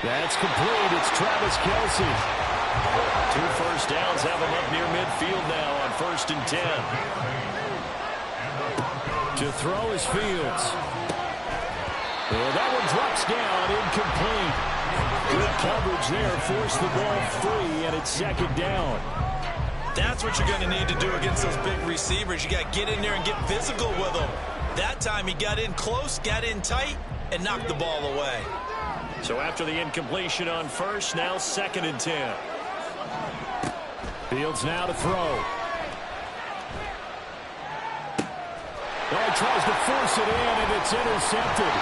That's complete. It's Travis Kelce. 2 first downs have him up near midfield now on 1st and 10. To throw is Fields. Well, that one drops down, incomplete. Good coverage there, forced the ball free, and it's 2nd down. That's what you're going to need to do against those big receivers. You got to get in there and get physical with them. That time he got in close, got in tight, and knocked the ball away. So after the incompletion on 1st, now 2nd and 10. Fields now to throw. Well, he tries to force it in, and it's intercepted.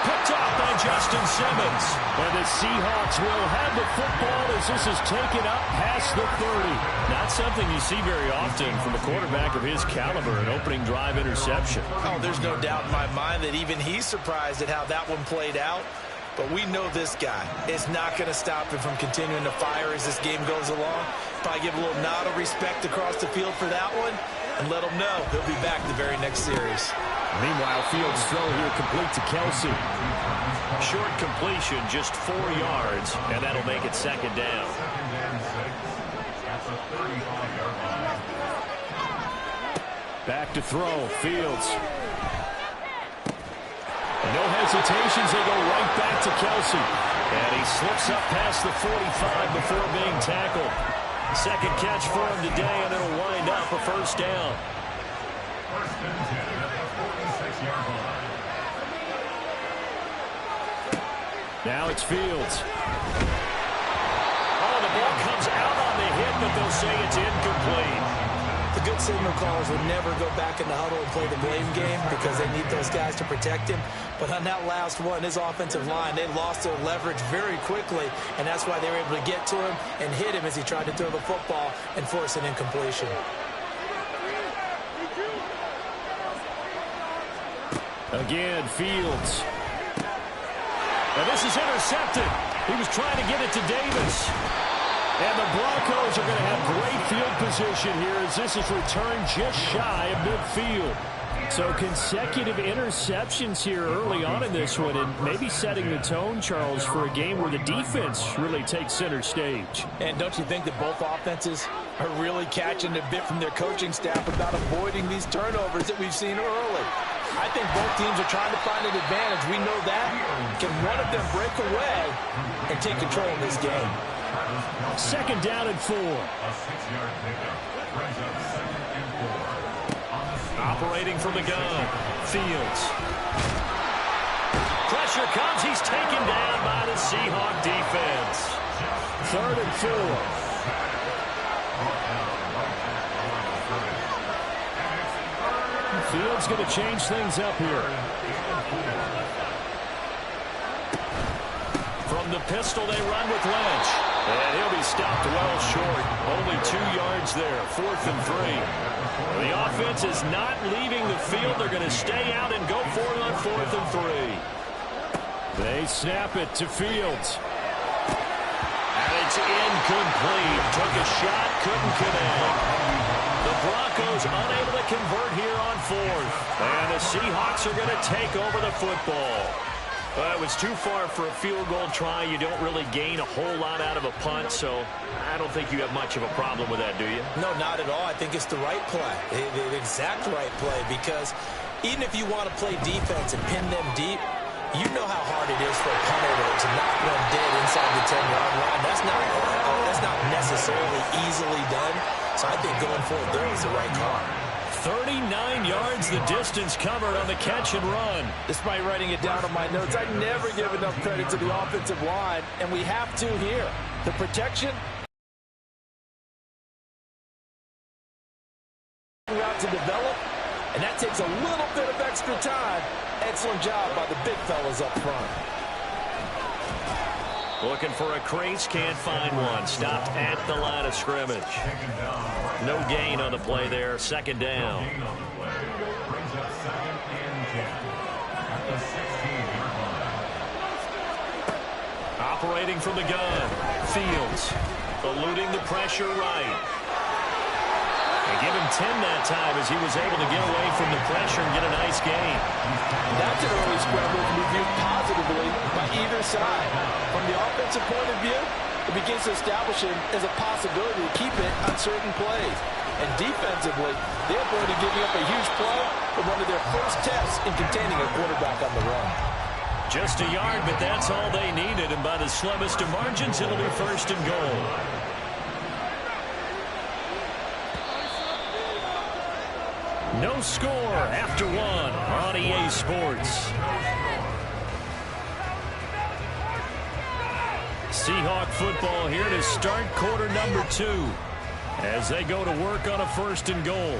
Picked off by Justin Simmons. And the Seahawks will have the football as this is taken up past the 30. Not something you see very often from a quarterback of his caliber, an opening drive interception. Oh, there's no doubt in my mind that even he's surprised at how that one played out. But we know this guy is not going to stop him from continuing to fire as this game goes along. Probably give a little nod of respect across the field for that one and let him know he'll be back the very next series. Meanwhile, Fields' throw here complete to Kelce. Short completion, just 4 yards, and that'll make it 2nd down. Back to throw, Fields. No hesitations, they go right back to Kelce. And he slips up past the 45 before being tackled. 2nd catch for him today, and it'll wind up a first down. Now it's Fields. Oh, the ball comes out on the hit, but they'll say it's incomplete. The good signal callers would never go back in the huddle and play the blame game because they need those guys to protect him. But on that last one, his offensive line, they lost their leverage very quickly, and that's why they were able to get to him and hit him as he tried to throw the football and force an incompletion. Again, Fields. And this is intercepted. He was trying to get it to Davis. And the Broncos are going to have great field position here as this is returned just shy of midfield. So consecutive interceptions here early on in this one, and maybe setting the tone, Charles, for a game where the defense really takes center stage. And don't you think that both offenses are really catching a bit from their coaching staff about avoiding these turnovers that we've seen early? I think both teams are trying to find an advantage. We know that. Can one of them break away and take control of this game? 2nd down and 4. Operating from the gun, Fields. Pressure comes. He's taken down by the Seahawk defense. 3rd and 4. Fields going to change things up here. From the pistol, they run with Lynch. And he'll be stopped well short. Only 2 yards there. 4th and 3. The offense is not leaving the field. They're going to stay out and go for it on 4th and 3. They snap it to Fields. And it's incomplete. Took a shot, couldn't connect. The Broncos unable to convert here on 4th. And the Seahawks are going to take over the football. It was too far for a field goal try. You don't really gain a whole lot out of a punt, so I don't think you have much of a problem with that, do you? No, not at all. I think it's the right play, the exact right play, because even if you want to play defense and pin them deep, you know how hard it is for a punter to knock one dead inside the 10-yard line. That's not necessarily easily done, so I think going forward there is the right call. 39 yards the distance covered on the catch and run. Despite writing it down on my notes, I never give enough credit to the offensive line, and we have to here. The protection route to develop, and that takes a little bit of extra time. Excellent job by the big fellas up front. Looking for a crease, can't find one. Stopped at the line of scrimmage. No gain on the play there. 2nd down. Operating from the gun. Fields eluding the pressure right. They give him 10 that time as he was able to get away from the pressure and get a nice gain. That's an early scramble to be viewed positively by either side. From the offensive point of view, it begins to establish it as a possibility to keep it on certain plays. And defensively, they're going to give you up a huge play for one of their first tests in containing a quarterback on the run. Just a yard, but that's all they needed. And by the slimmest of margins, it'll be 1st and goal. No score after 1 on EA Sports. Seahawk football here to start quarter number 2 as they go to work on a 1st and goal.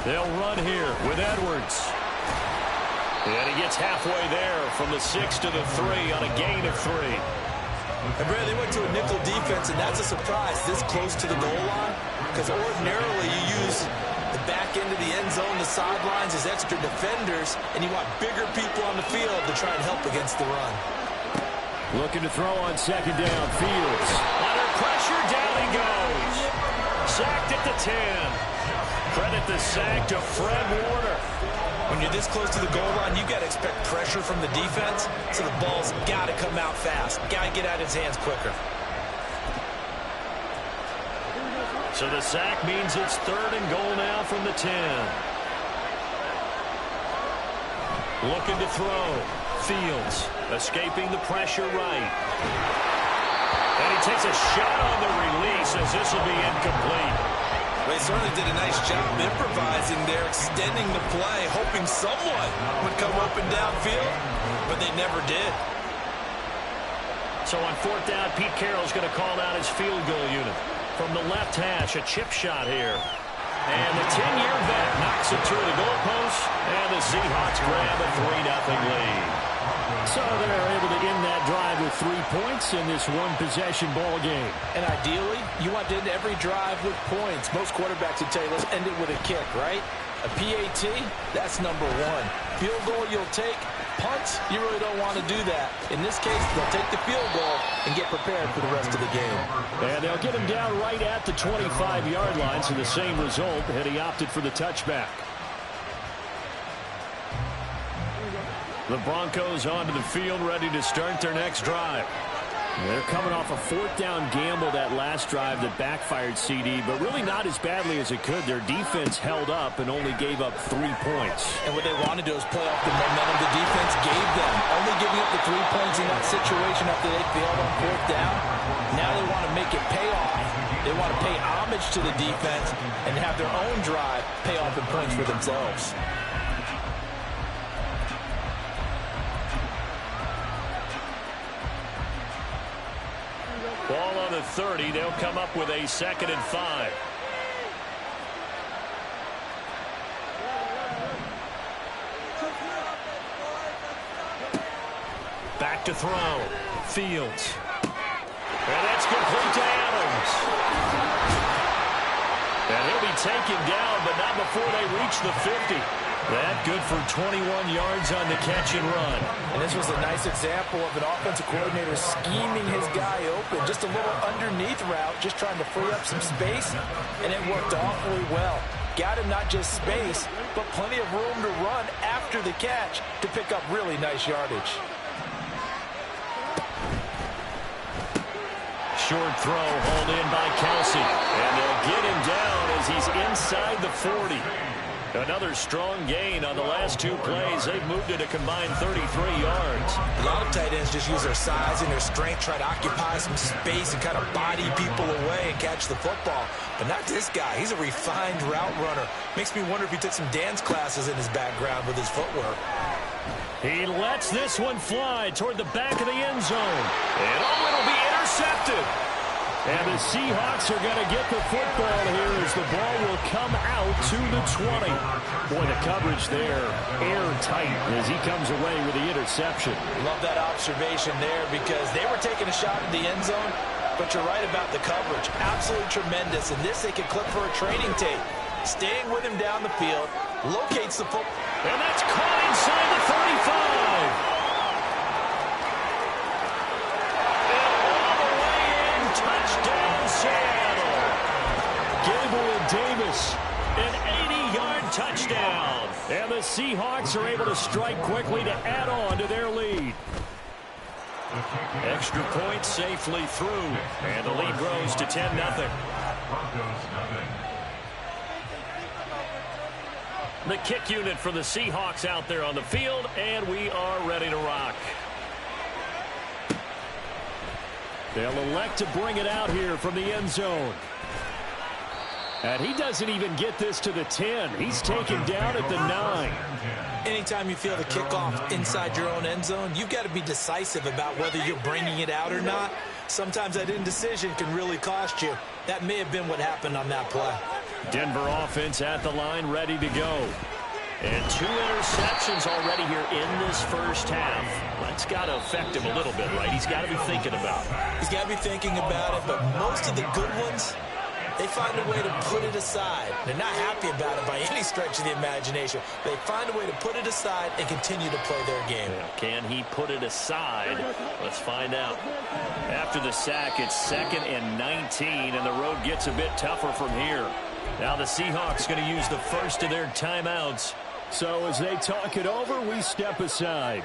They'll run here with Edwards. And he gets halfway there from the 6 to the 3 on a gain of 3. And Brad, they went to a nickel defense, and that's a surprise this close to the goal line, because ordinarily you use the back end of the end zone, the sidelines as extra defenders, and you want bigger people on the field to try and help against the run. Looking to throw on 2nd down. Fields. Under pressure, down he goes. Sacked at the 10. Credit the sack to Fred Warner. When you're this close to the goal line, you got to expect pressure from the defense, so the ball's got to come out fast. Got to get out of his hands quicker. So the sack means it's 3rd and goal now from the 10. Looking to throw. Fields escaping the pressure right. And he takes a shot on the release as this will be incomplete. They certainly did a nice job improvising there, extending the play, hoping someone would come open downfield, but they never did. So on 4th down, Pete Carroll's going to call out his field goal unit. From the left hash, a chip shot here. And the 10-year vet knocks it through the goalpost, and the Seahawks grab a 3-0 lead. So they're able to end that drive with 3 points in this one-possession ball game. And ideally, you want to end every drive with points. Most quarterbacks would tell you, let's end it with a kick, right? A PAT, that's number 1. Field goal you'll take. Punts, you really don't want to do that. In this case, they'll take the field goal and get prepared for the rest of the game. And they'll get him down right at the 25-yard line, so the same result, and he opted for the touchback. The Broncos onto the field, ready to start their next drive. They're coming off a fourth down gamble that last drive that backfired, CD, but really not as badly as it could. Their defense held up and only gave up 3 points. And what they want to do is play off the momentum the defense gave them. Only giving up the 3 points in that situation after they failed on fourth down. Now they want to make it pay off. They want to pay homage to the defense and have their own drive pay off in points for themselves. Ball on the 30. They'll come up with a 2nd and 5. Back to throw. Fields. And that's complete to Adams. And he'll be taken down, but not before they reach the 50. That good for 21 yards on the catch and run. And this was a nice example of an offensive coordinator scheming his guy open. Just a little underneath route, just trying to free up some space, and it worked awfully well. Got him not just space, but plenty of room to run after the catch to pick up really nice yardage. Short throw hauled in by Kelsey. And they'll get him down as he's inside the 40. Another strong gain on the last 2 plays. They've moved it a combined 33 yards. A lot of tight ends just use their size and their strength, try to occupy some space and kind of body people away and catch the football. But not this guy. He's a refined route runner. Makes me wonder if he took some dance classes in his background with his footwork. He lets this one fly toward the back of the end zone. And it'll be intercepted. And the Seahawks are going to get the football here as the ball will come out to the 20. Boy, the coverage there, airtight as he comes away with the interception. Love that observation there because they were taking a shot at the end zone, but you're right about the coverage. Absolutely tremendous. And this they could clip for a training tape. Staying with him down the field, locates the football. And that's caught inside the 35. Touchdown, Seattle. Gabriel Davis, an 80-yard touchdown. And the Seahawks are able to strike quickly to add on to their lead. Extra point safely through. And the lead grows to 10-0. The kick unit for the Seahawks out there on the field, and we are ready to rock. They'll elect to bring it out here from the end zone. And he doesn't even get this to the 10. He's taken down at the 9. Anytime you feel the kickoff inside your own end zone, you've got to be decisive about whether you're bringing it out or not. Sometimes that indecision can really cost you. That may have been what happened on that play. Denver offense at the line, ready to go. And 2 interceptions already here in this first half. That's got to affect him a little bit, right? He's got to be thinking about it. He's got to be thinking about it, but most of the good ones, they find a way to put it aside. They're not happy about it by any stretch of the imagination. They find a way to put it aside and continue to play their game. Can he put it aside? Let's find out. After the sack, it's 2nd and 19, and the road gets a bit tougher from here. Now the Seahawks going to use the first of their timeouts. So as they talk it over, we step aside.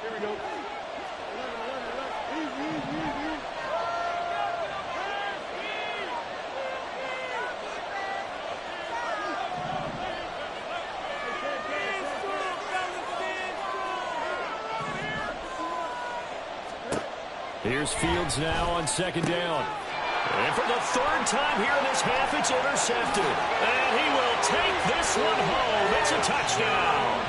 Here we go. Here's Fields now on 2nd down. And for the 3rd time here in this half, it's intercepted. And he will take this one home. It's a touchdown.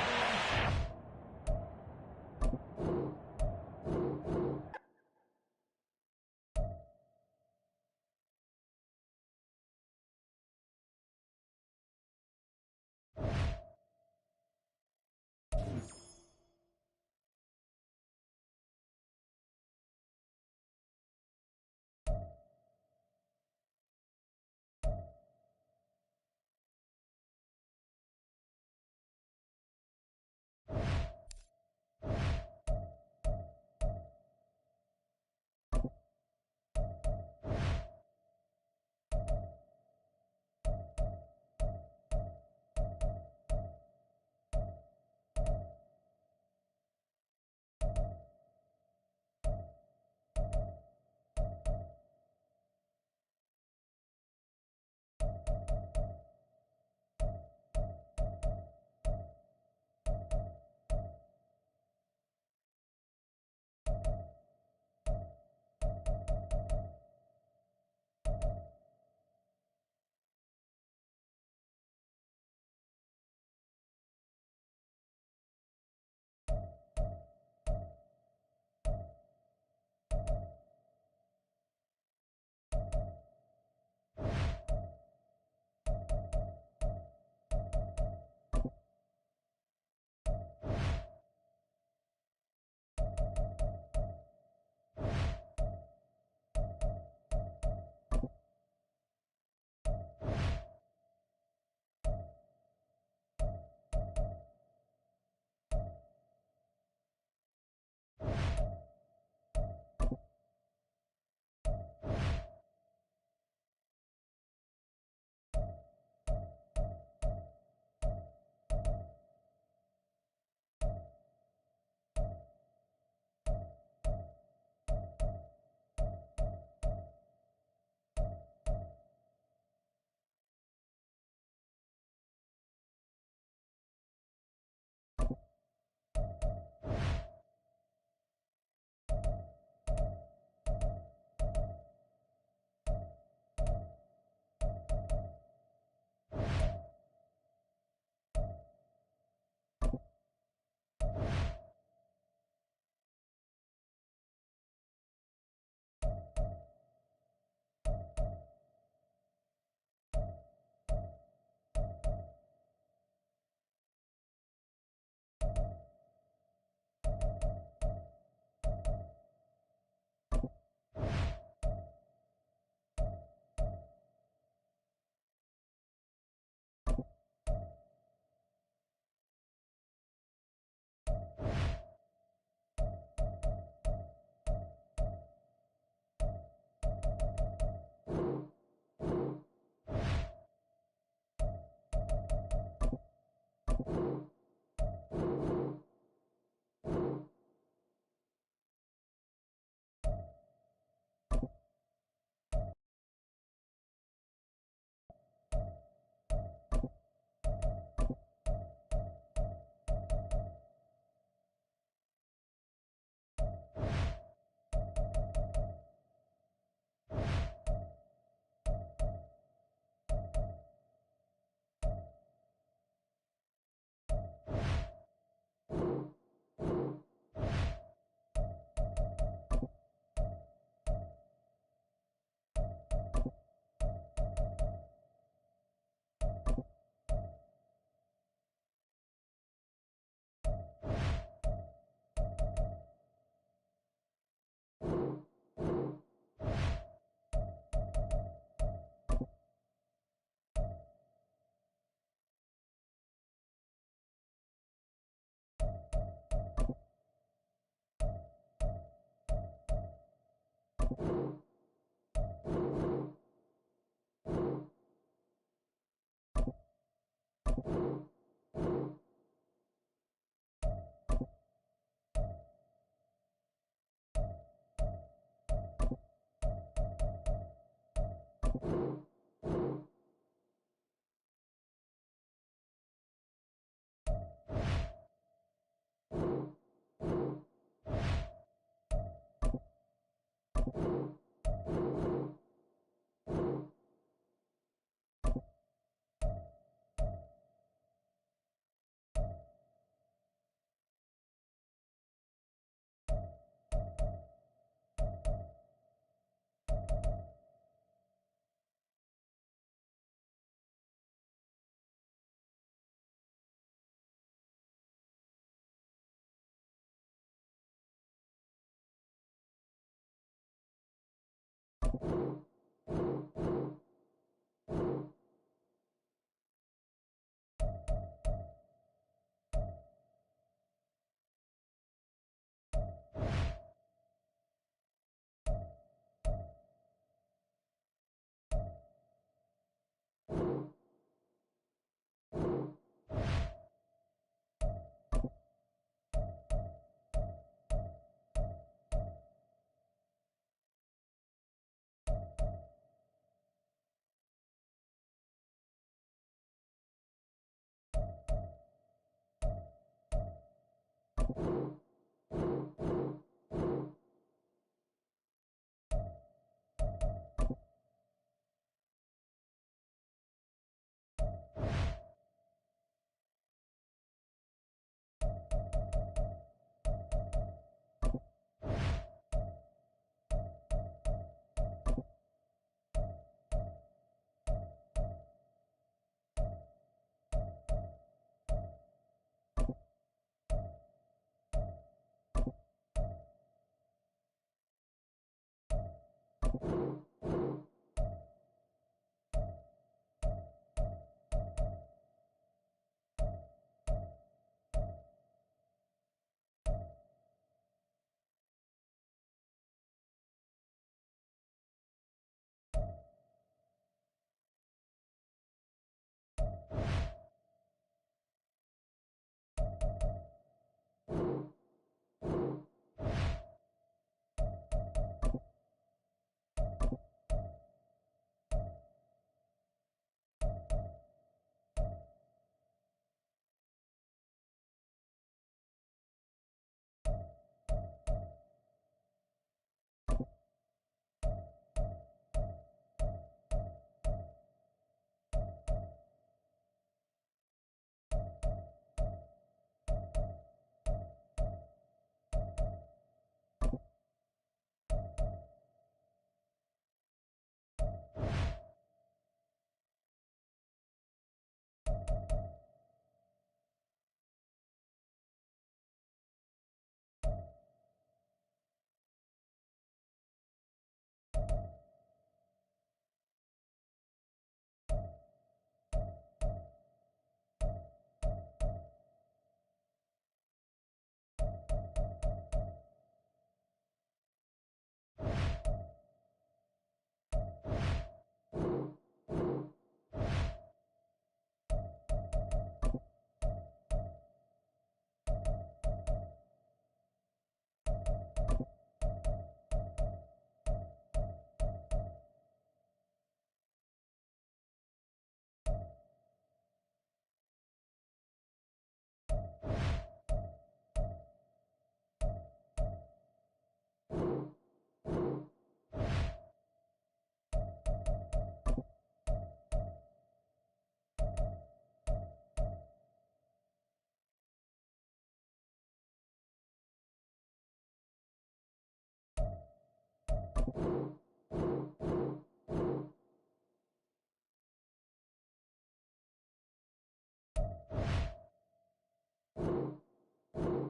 You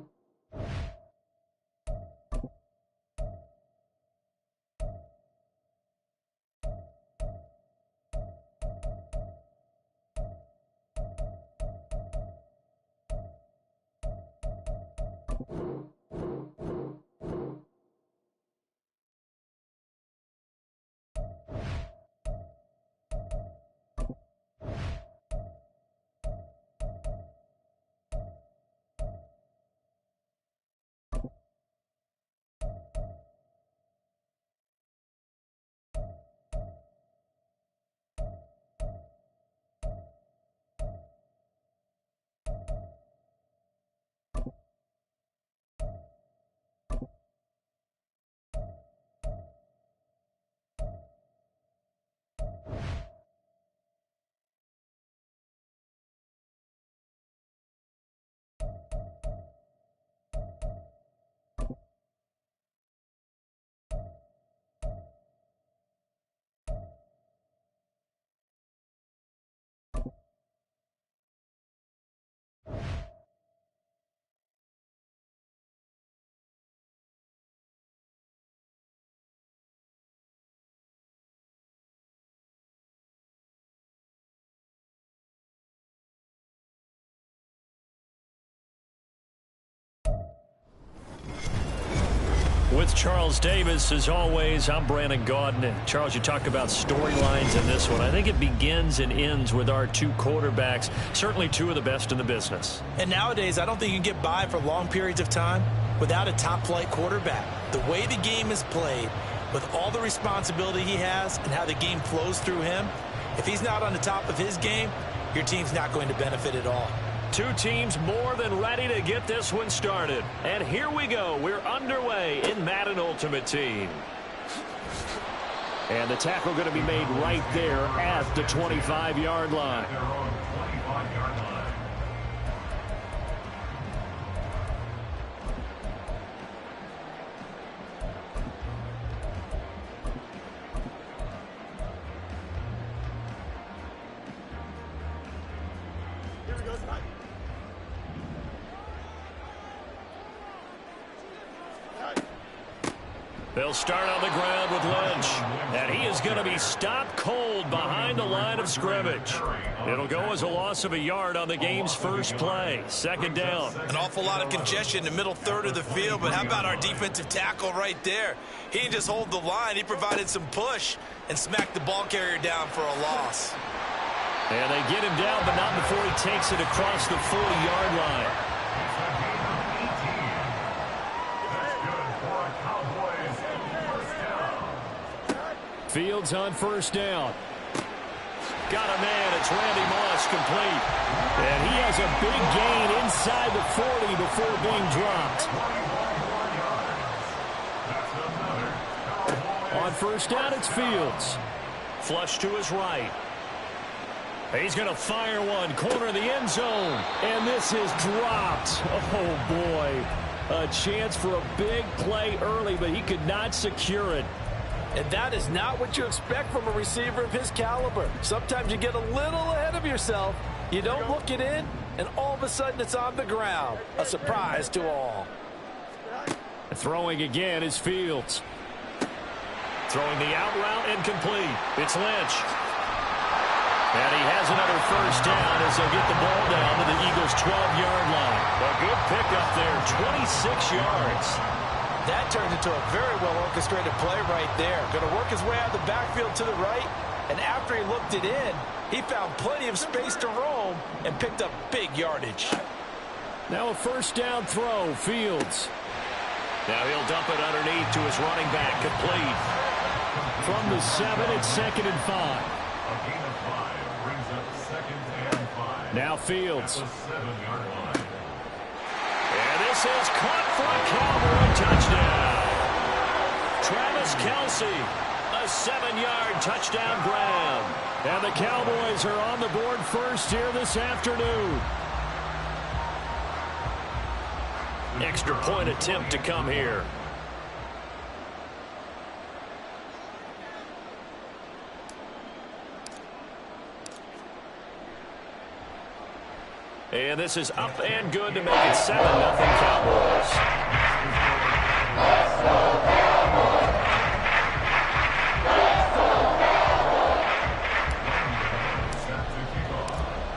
with Charles Davis. As always, I'm Brandon Gaudin. Charles, you talk about storylines in this one. I think it begins and ends with our two quarterbacks, certainly two of the best in the business. And nowadays, I don't think you can get by for long periods of time without a top-flight quarterback. The way the game is played, with all the responsibility he has and how the game flows through him, if he's not on the top of his game, your team's not going to benefit at all. Two teams more than ready to get this one started. And here we go. We're underway in Madden Ultimate Team. And the tackle going to be made right there at the 25-yard line. Their own 25-yard line. They'll start on the ground with Lynch. And he is going to be stopped cold behind the line of scrimmage. It'll go as a loss of a yard on the game's first play. Second down. An awful lot of congestion in the middle third of the field, but how about our defensive tackle right there? He didn't just hold the line. He provided some push and smacked the ball carrier down for a loss. And they get him down, but not before he takes it across the 40-yard line. Fields on first down. Got a man. It's Randy Moss, complete. And he has a big gain inside the 40 before being dropped. On first down, it's Fields. Flush to his right. He's going to fire one. Corner of the end zone. And this is dropped. Oh, boy. A chance for a big play early, but he could not secure it. And that is not what you expect from a receiver of his caliber. Sometimes you get a little ahead of yourself. You don't look it in, and all of a sudden it's on the ground. A surprise to all. Throwing again is Fields. Throwing the out route incomplete. It's Lynch. And he has another first down as they'll get the ball down to the Eagles' 12-yard line. A good pickup there, 26 yards. That turned into a very well-orchestrated play right there. Going to work his way out of the backfield to the right, and after he looked it in, he found plenty of space to roam and picked up big yardage. Now a first down throw, Fields. Now he'll dump it underneath to his running back, complete. From the 7, it's 2nd and 5. A gain of 5 brings up 2nd and 5. Now Fields. At the 7-yard line. And this is caught for a Cowboy touchdown. Travis Kelce, a 7-yard touchdown grab. And the Cowboys are on the board first here this afternoon. Extra point attempt to come here. And this is up and good to make it 7-0 Cowboys.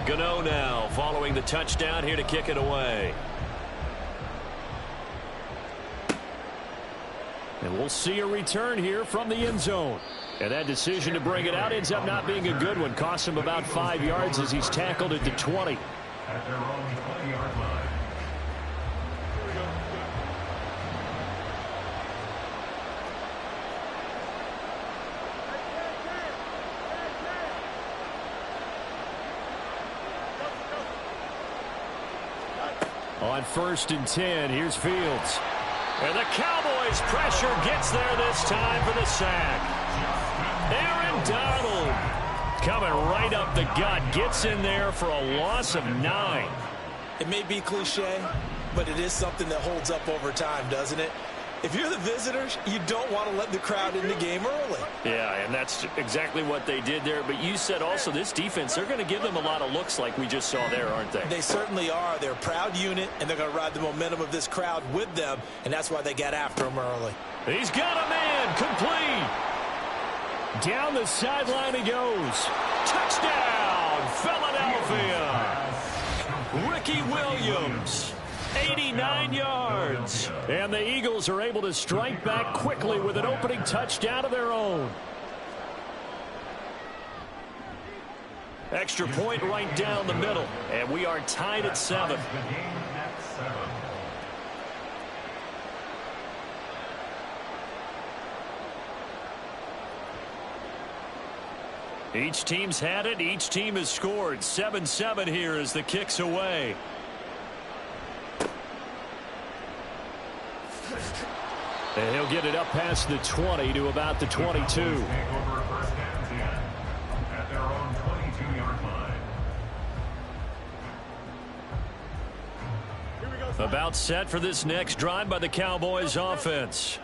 Gano now following the touchdown here to kick it away. And we'll see a return here from the end zone. And that decision to bring it out ends up not being a good one. Costs him about 5 yards as he's tackled at the 20. At their own 20-yard line. On 1st and 10, here's Fields. And the Cowboys' pressure gets there this time for the sack. Aaron Donald coming right up the gut, gets in there for a loss of 9. It may be cliche, but it is something that holds up over time, doesn't it? If you're the visitors, you don't want to let the crowd in the game early. Yeah, and that's exactly what they did there. But you said also this defense, they're going to give them a lot of looks like we just saw there, aren't they? They certainly are. They're a proud unit, and they're going to ride the momentum of this crowd with them, and that's why they got after him early. He's got a man, complete. Down the sideline he goes. Touchdown, Philadelphia. Ricky Williams. 89 yards. And the Eagles are able to strike back quickly with an opening touchdown of their own. Extra point right down the middle. And we are tied at 7. Each team's had it. Each team has scored. 7-7 here as the kick's away. And he'll get it up past the 20 to about the 22. About set for this next drive by the Cowboys offense.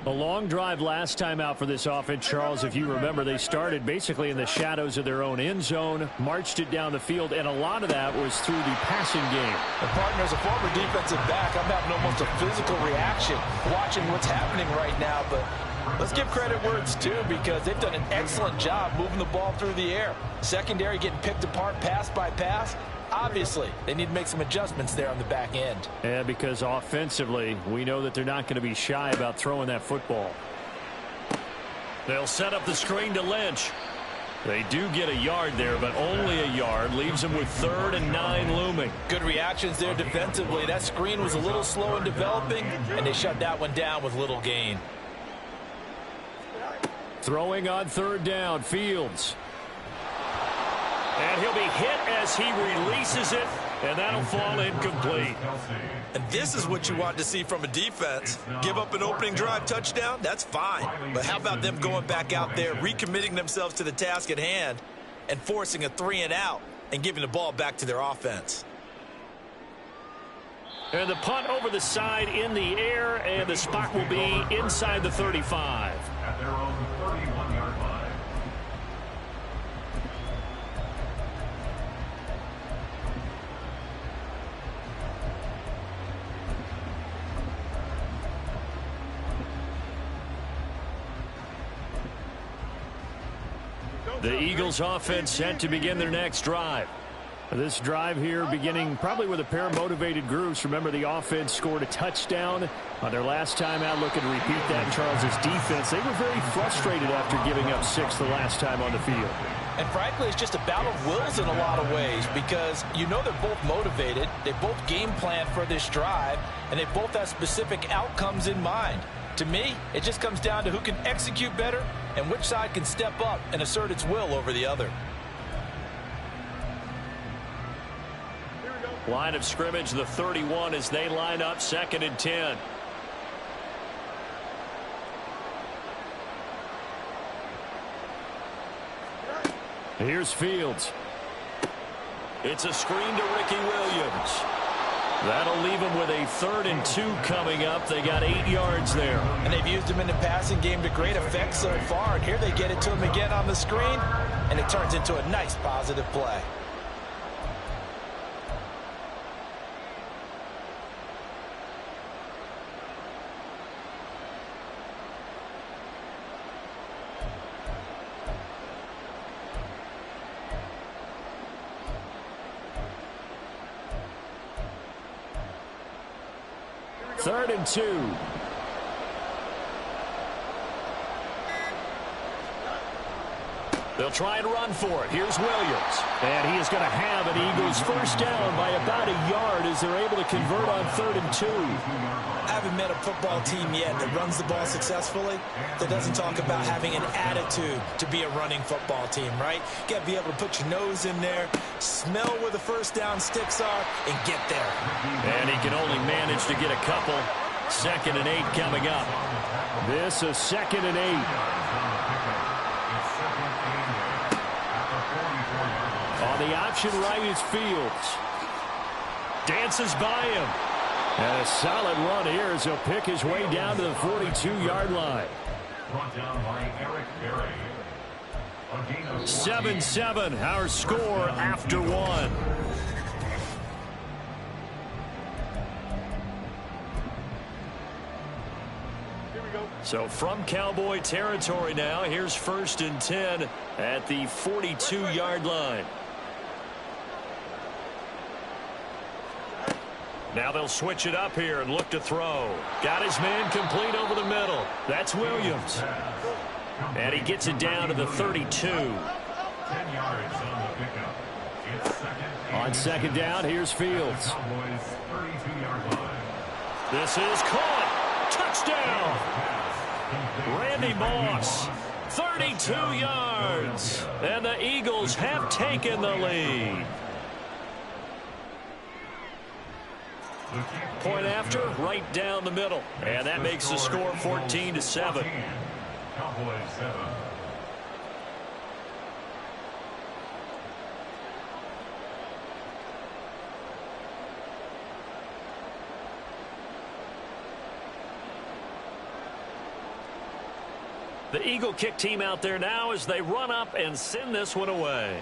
A long drive last time out for this offense, Charles. If you remember, they started basically in the shadows of their own end zone, marched it down the field, and a lot of that was through the passing game. The partner, as a former defensive back, I'm having almost a physical reaction watching what's happening right now. But let's give credit where it's due, because they've done an excellent job moving the ball through the air. Secondary getting picked apart pass by pass. Obviously, they need to make some adjustments there on the back end. Yeah, because offensively, we know that they're not going to be shy about throwing that football. They'll set up the screen to Lynch. They do get a yard there, but only a yard. Leaves them with 3rd and 9 looming. Good reactions there defensively. That screen was a little slow in developing, and they shut that one down with little gain. Throwing on 3rd down, Fields. And he'll be hit as he releases it, and that'll fall incomplete. And this is what you want to see from a defense. Give up an opening drive touchdown, that's fine. But how about them going back out there, recommitting themselves to the task at hand, and forcing a 3-and-out and giving the ball back to their offense. And the punt over the side in the air, and the spot will be inside the 35. At their own 31-yard line. The Eagles offense set to begin their next drive. This drive here beginning probably with a pair of motivated groups. Remember, the offense scored a touchdown on their last time out. Looking to repeat that in Charles's defense. They were very frustrated after giving up 6 the last time on the field. And frankly, it's just a battle of wills in a lot of ways, because you know they're both motivated. They both game plan for this drive, and they both have specific outcomes in mind. To me, it just comes down to who can execute better and which side can step up and assert its will over the other. Line of scrimmage, the 31 as they line up 2nd and 10. Here's Fields. It's a screen to Ricky Williams. That'll leave them with a 3rd and 2 coming up. They got 8 yards there. And they've used him in the passing game to great effect so far. And here they get it to him again on the screen, and it turns into a nice positive play. Third and 2. They'll try and run for it. Here's Williams. And he is going to have an Eagles first down by about a yard as they're able to convert on 3rd and 2. I haven't met a football team yet that runs the ball successfully that doesn't talk about having an attitude to be a running football team, right? You got to be able to put your nose in there, smell where the first down sticks are, and get there. And he can only manage to get a couple. 2nd and 8 coming up. This is 2nd and 8. On the option right is Fields. Dances by him. And a solid run here as he'll pick his way down to the 42-yard line. 7-7, our score after 1. So from Cowboy territory now, here's 1st and 10 at the 42-yard line. Now they'll switch it up here and look to throw. Got his man complete over the middle. That's Williams. And he gets it down to the 32. 10 yards on the pickup. It's On second down, here's Fields. Cowboys 32-yard line. This is caught. Touchdown. Randy Moss, 32 yards. And the Eagles have taken the lead. Point after, right down the middle. And that makes the score 14-7. Cowboys 7. The Eagle kick team out there now as they run up and send this one away.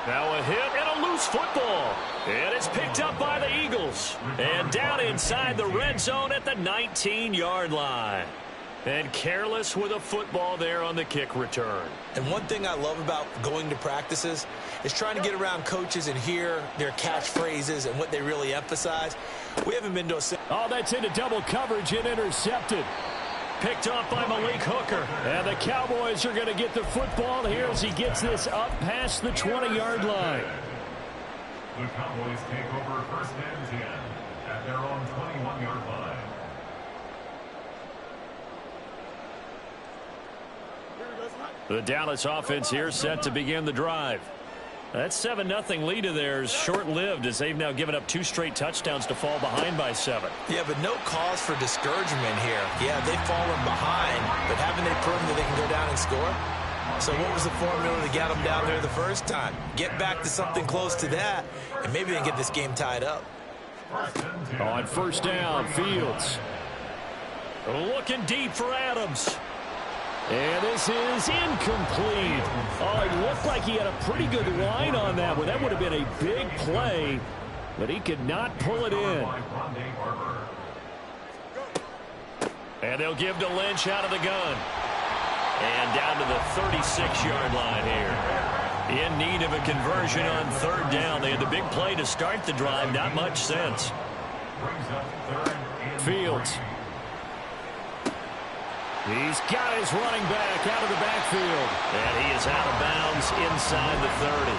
Now a hit and a loose football. And it's picked up by the Eagles. And down inside the red zone at the 19-yard line. And careless with a football there on the kick return. And one thing I love about going to practices is trying to get around coaches and hear their catchphrases and what they really emphasize. We haven't been to a... Oh, that's into double coverage and intercepted. Picked off by Malik Hooker. And the Cowboys are going to get the football here as he gets this up past the 20-yard line. The Cowboys take over first and 10 at their own 21-yard line. The Dallas offense here set to begin the drive. That 7-0 lead of theirs short-lived as they've now given up 2 straight touchdowns to fall behind by 7. Yeah, but no cause for discouragement here. Yeah, they've fallen behind, but haven't they proven that they can go down and score? So what was the formula to get them down there the first time? Get back to something close to that, and maybe they can get this game tied up. On first down, Fields. Looking deep for Adams. And this is incomplete. Oh, it looked like he had a pretty good line on that one. That would have been a big play, but he could not pull it in. And they'll give to Lynch out of the gun. And down to the 36-yard line here. In need of a conversion on third down. They had the big play to start the drive. Not much sense. Fields. He's got his running back out of the backfield. And he is out of bounds inside the 30.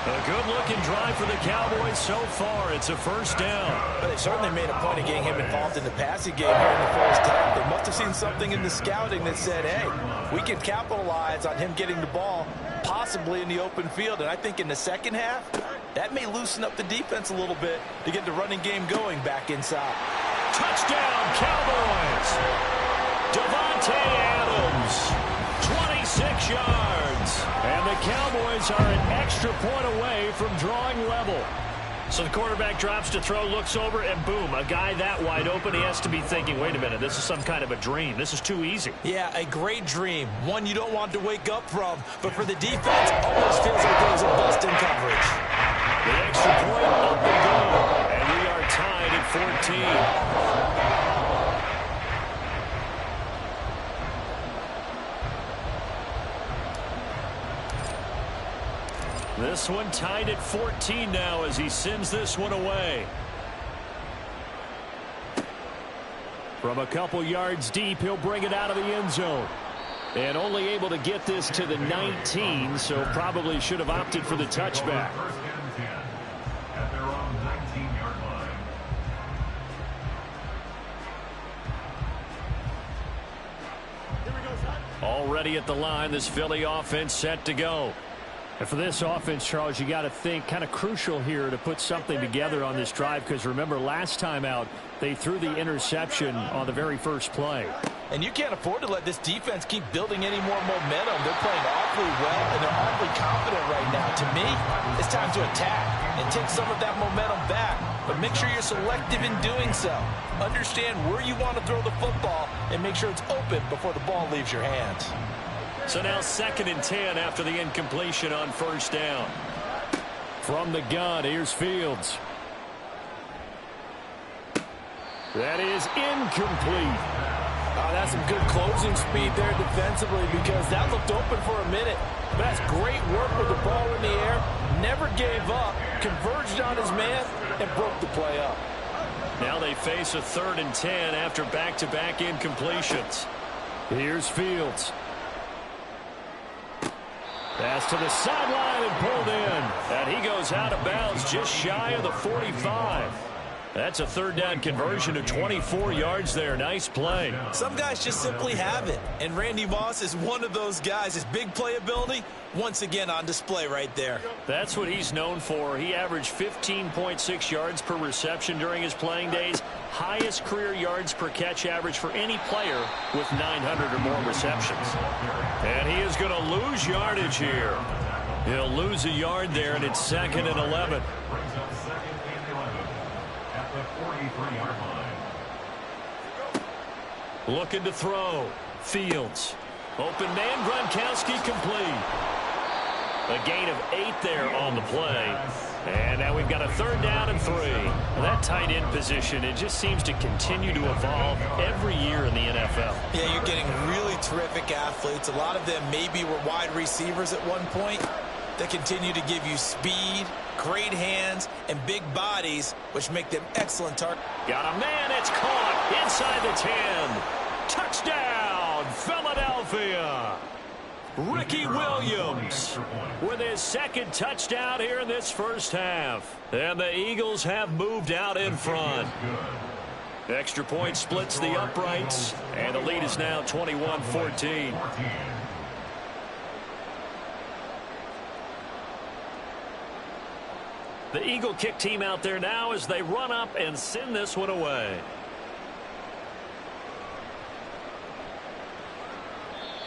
A good-looking drive for the Cowboys so far. It's a first down. But they certainly made a point of getting him involved in the passing game here in the first half. They must have seen something in the scouting that said, hey, we can capitalize on him getting the ball, possibly in the open field. And I think in the second half, that may loosen up the defense a little bit to get the running game going back inside. Touchdown, Cowboys! Davante Adams, 26 yards. And the Cowboys are an extra point away from drawing level. So the quarterback drops to throw, looks over, and boom, a guy that wide open, he has to be thinking, wait a minute, this is some kind of a dream. This is too easy. Yeah, a great dream. One you don't want to wake up from. But for the defense, almost feels like there was a bust in coverage. The extra point up and go. And we are tied at 14. This one tied at 14 now as he sends this one away. From a couple yards deep, he'll bring it out of the end zone. And only able to get this to the 19, so probably should have opted for the touchback. First and 10 at their own 19-yard line. Already at the line, this Philly offense set to go. And for this offense, Charles, you got to think kind of crucial here to put something together on this drive, because remember last time out they threw the interception on the very first play. And you can't afford to let this defense keep building any more momentum. They're playing awfully well, and they're awfully confident right now. To me, it's time to attack and take some of that momentum back. But make sure you're selective in doing so. Understand where you want to throw the football and make sure it's open before the ball leaves your hands. So now 2nd and 10 after the incompletion on first down. From the gun, here's Fields. That is incomplete. Oh, that's some good closing speed there defensively, because that looked open for a minute. But that's great work with the ball in the air. Never never gave up, converged on his man, and broke the play up. Now they face a 3rd and 10 after back-to-back incompletions. Here's Fields. Pass to the sideline and pulled in. And he goes out of bounds just shy of the 45. That's a 3rd down conversion of 24 yards there. Nice play. Some guys just simply have it, and Randy Moss is one of those guys. His big playability, once again on display right there. That's what he's known for. He averaged 15.6 yards per reception during his playing days. Highest career yards per catch average for any player with 900 or more receptions. And he is going to lose yardage here. He'll lose a yard there, and it's 2nd and 11. Looking to throw. Fields. Open man, Gronkowski complete. A gain of 8 there on the play. And now we've got a 3rd down and 3. That tight end position, it just seems to continue to evolve every year in the NFL. Yeah, you're getting really terrific athletes. A lot of them maybe were wide receivers at one point. They continue to give you speed, great hands, and big bodies, which make them excellent targets. Got a man, it's caught inside the 10. Touchdown, Philadelphia. Ricky Williams with his 2nd touchdown here in this first half. And the Eagles have moved out in front. Extra point splits the uprights, and the lead is now 21-14. The Eagle kick team out there now as they run up and send this one away.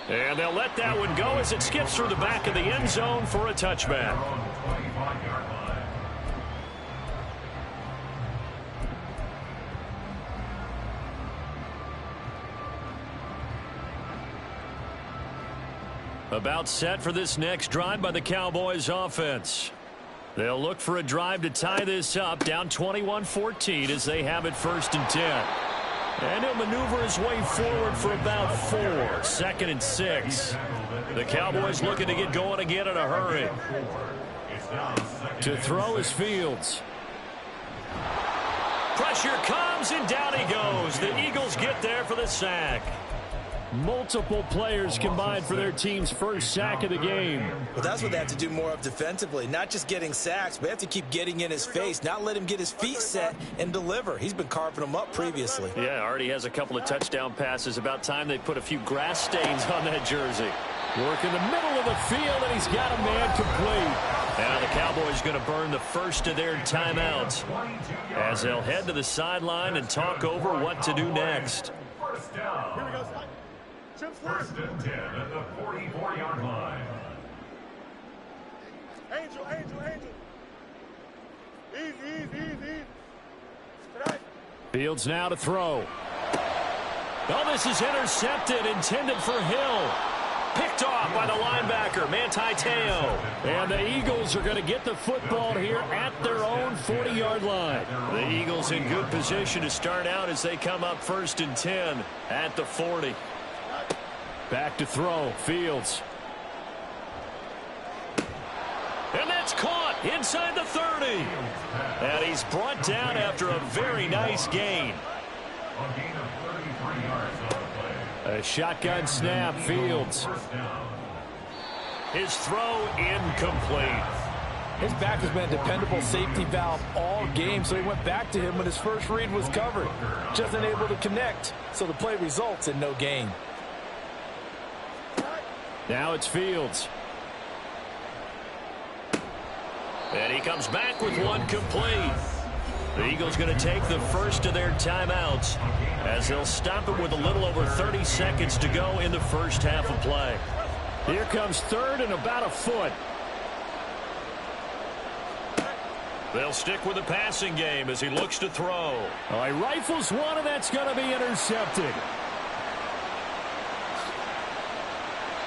And they'll let that one go as it skips through the back of the end zone for a touchback. About set for this next drive by the Cowboys offense. They'll look for a drive to tie this up, down 21-14 as they have it 1st and 10. And he'll maneuver his way forward for about 4. 2nd and 6. The Cowboys looking to get going again in a hurry. To throw is Fields. Pressure comes, and down he goes. The Eagles get there for the sack. Multiple players combined for their team's first sack of the game. Well, that's what they have to do more of defensively. Not just getting sacks, but they have to keep getting in his face, not let him get his feet set and deliver. He's been carving them up previously. Yeah, already has a couple of touchdown passes. About time they put a few grass stains on that jersey. Work in the middle of the field, and he's got a man complete. Now the Cowboys going to burn the first of their timeouts as they'll head to the sideline and talk over what to do next. First down. Here we go. 1st and 10 at the 44-yard line. Angel. Easy. Fields now to throw. Oh, this is intercepted, intended for Hill. Picked off by the linebacker, Manti Te'o. And the Eagles are going to get the football here at their own 40-yard line. The Eagles in good position to start out as they come up 1st and 10 at the 40. Back to throw, Fields. And that's caught inside the 30. And he's brought down after a very nice gain. A gain of 33 yards on the play. A shotgun snap, Fields. His throw incomplete. His back has been a dependable safety valve all game, so he went back to him when his first read was covered. Just unable to connect, so the play results in no gain. Now it's Fields. And he comes back with one complete. The Eagles going to take the first of their timeouts as they'll stop it with a little over 30 seconds to go in the first half of play. Here comes 3rd and about a foot. They'll stick with the passing game as he looks to throw. Oh, he rifles one, and that's going to be intercepted.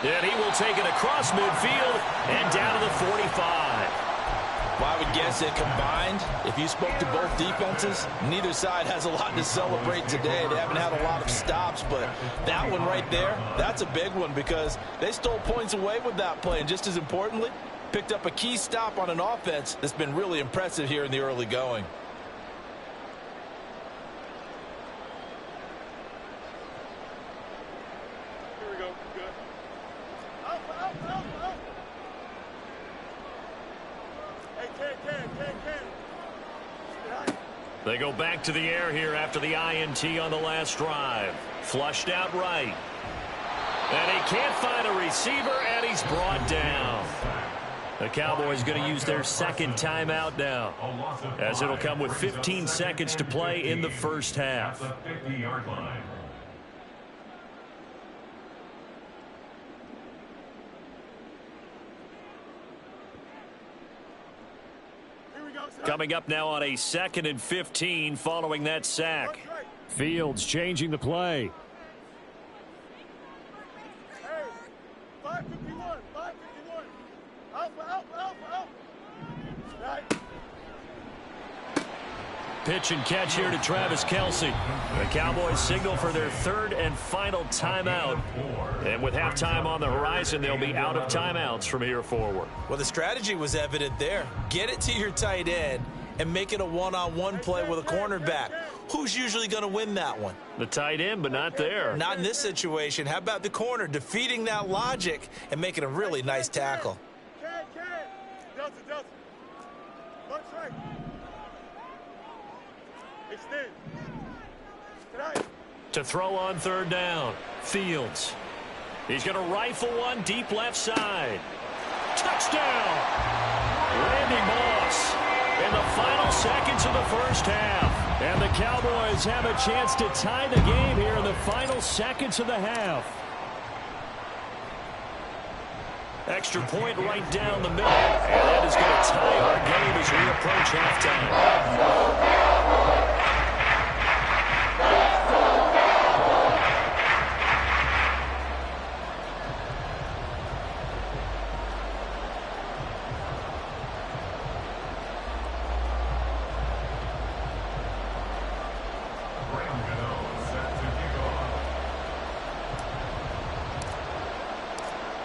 And he will take it across midfield and down to the 45. Well, I would guess that combined, if you spoke to both defenses, neither side has a lot to celebrate today. They haven't had a lot of stops, but that one right there, that's a big one because they stole points away with that play. And just as importantly, Picked up a key stop on an offense that's been really impressive here in the early going. Here we go. Good. Out. Hey, Ken. They go back to the air here after the INT on the last drive. Flushed out right. And he can't find a receiver, and he's brought down. The Cowboys going to use their second timeout now, as it'll come with 15 seconds to play in the first half. Coming up now on a 2nd and 15 following that sack. Fields changing the play. Hey, 551. Out. Right. Pitch and catch here to Travis Kelce. The Cowboys signal for their 3rd and final timeout. And with halftime on the horizon, they'll be out of timeouts from here forward. Well, the strategy was evident there. Get it to your tight end and make it a one-on-one play with a cornerback. Who's usually going to win that one? The tight end, but not there. Not in this situation. How about the corner defeating that logic and making a really nice tackle? Delta. One strike. Extend. Tonight. To throw on 3rd down. Fields. He's going to rifle one deep left side. Touchdown! Randy Moss in the final seconds of the first half. And the Cowboys have a chance to tie the game here in the final seconds of the half. Extra point right down the middle. And that is going to tie our game as we approach halftime.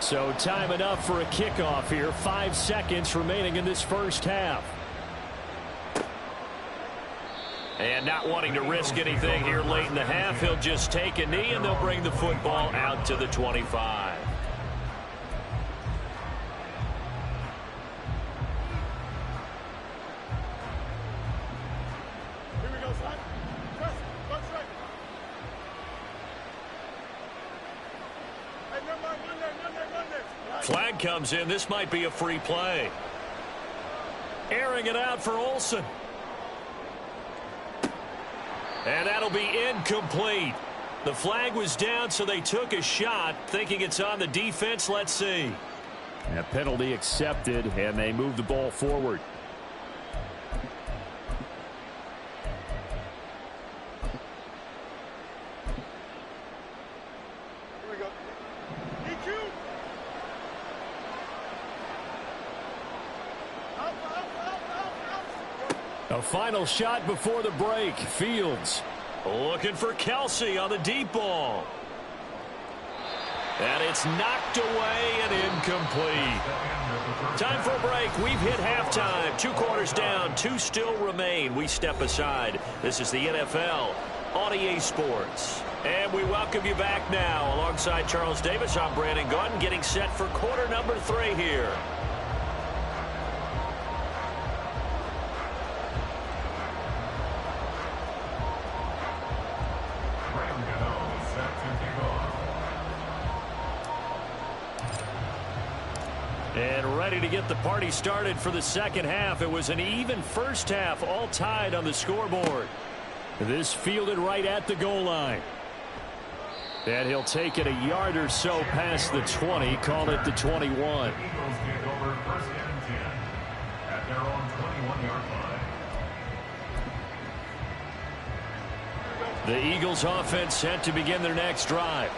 So time enough for a kickoff here. 5 seconds remaining in this first half. And not wanting to risk anything here late in the half, he'll just take a knee and they'll bring the football out to the 25. Here we go, son. One strike. Hey, run there. Flag comes in. This might be a free play. Airing it out for Olsen. And that'll be incomplete. The flag was down, so they took a shot, thinking it's on the defense. Let's see. A penalty accepted, and they move the ball forward. Here we go. DQ. Out. A final shot before the break. Fields. Looking for Kelce on the deep ball. And it's knocked away and incomplete. Time for a break. We've hit halftime. 2 quarters down. 2 still remain. We step aside. This is the NFL on EA Sports. And we welcome you back now. Alongside Charles Davis, I'm Brandon Gaudin, getting set for quarter number 3 here. And ready to get the party started for the second half. It was an even first half, all tied on the scoreboard. This fielded right at the goal line. And he'll take it a yard or so past the 20, call it the 21. Eagles take over 1st and 10 at their own 21-yard line. The Eagles offense set to begin their next drive.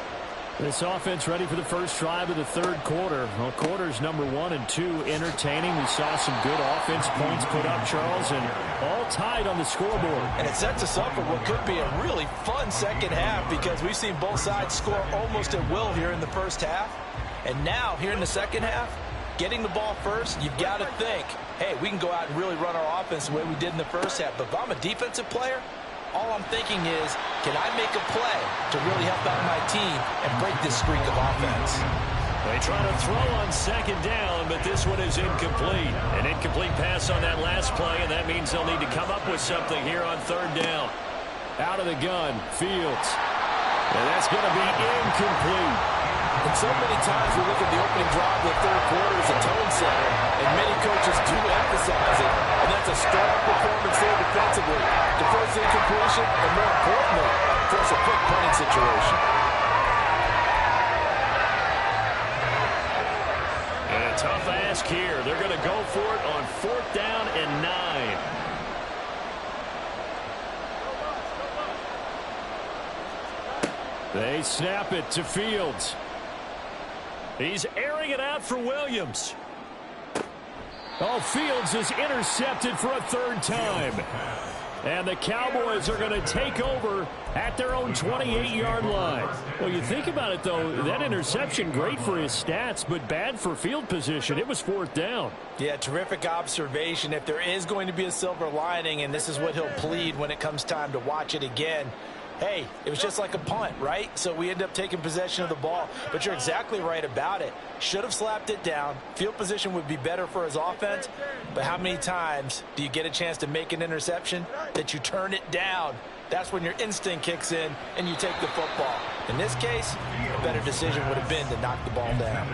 This offense ready for the first drive of the 3rd quarter. Well, quarters number 1 and 2 entertaining. We saw some good offense points put up, Charles, and all tied on the scoreboard. And it sets us up for what could be a really fun second half because we've seen both sides score almost at will here in the first half. And now, here in the second half, getting the ball first, you've got to think, hey, we can go out and really run our offense the way we did in the first half. But if I'm a defensive player, all I'm thinking is, can I make a play to really help out my team and break this streak of offense? They try to throw on second down, but this one is incomplete. An incomplete pass on that last play, and that means they'll need to come up with something here on third down. Out of the gun, Fields. And that's going to be incomplete. And so many times we look at the opening drive of the third quarter as a tone setter, and many coaches do emphasize it, and that's a strong performance there defensively to force incompletion, and more importantly, force a quick punting situation. And a tough ask here. They're going to go for it on 4th down and 9. They snap it to Fields. He's airing it out for Williams. Oh, Fields is intercepted for a third time. And the Cowboys are going to take over at their own 28-yard line. Well, you think about it, though, that interception, great for his stats, but bad for field position. It was 4th down. Yeah, terrific observation. If there is going to be a silver lining, and this is what he'll plead when it comes time to watch it again, hey, it was just like a punt, right? So we end up taking possession of the ball. But you're exactly right about it. Should have slapped it down. Field position would be better for his offense. But how many times do you get a chance to make an interception that you turn it down? That's when your instinct kicks in and you take the football. In this case, a better decision would have been to knock the ball down.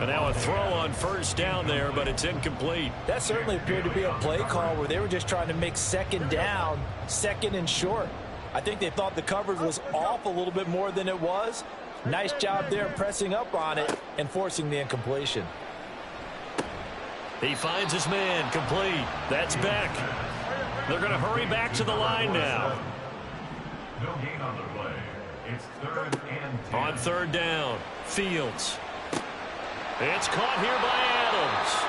And now a throw on 1st down there, but it's incomplete. That certainly appeared to be a play call where they were just trying to make 2nd down, 2nd and short. I think they thought the coverage was off a little bit more than it was. Nice job there pressing up on it and forcing the incompletion. He finds his man, complete. That's Beck. They're going to hurry back to the line now. No gain on the play. It's 3rd and 10. On 3rd down, Fields. It's caught here by Adams.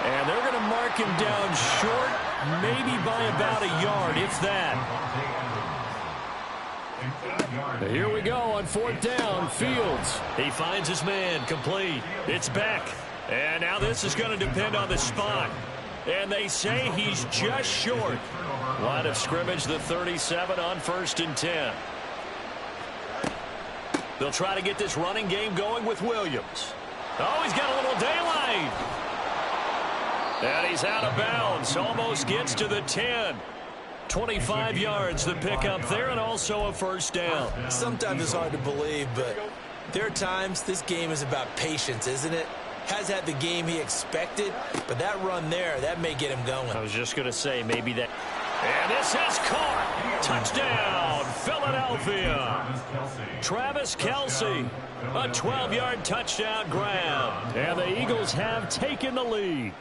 And they're going to mark him down short, maybe by about a yard, if that. Here we go on 4th down, Fields. He finds his man, complete. It's Beck. And now this is going to depend on the spot. And they say he's just short. Line of scrimmage, the 37 on 1st and 10. They'll try to get this running game going with Williams. Oh, he's got a little daylight. And he's out of bounds. Almost gets to the 10. 25 yards the pickup there, and also a 1st down. Sometimes it's hard to believe, but there are times this game is about patience, isn't it? Has had the game he expected, but that run there, that may get him going. I was just going to say maybe that. And this is caught. Touchdown, Philadelphia. Travis Kelce, a 12-yard touchdown grab. And the Eagles have taken the lead.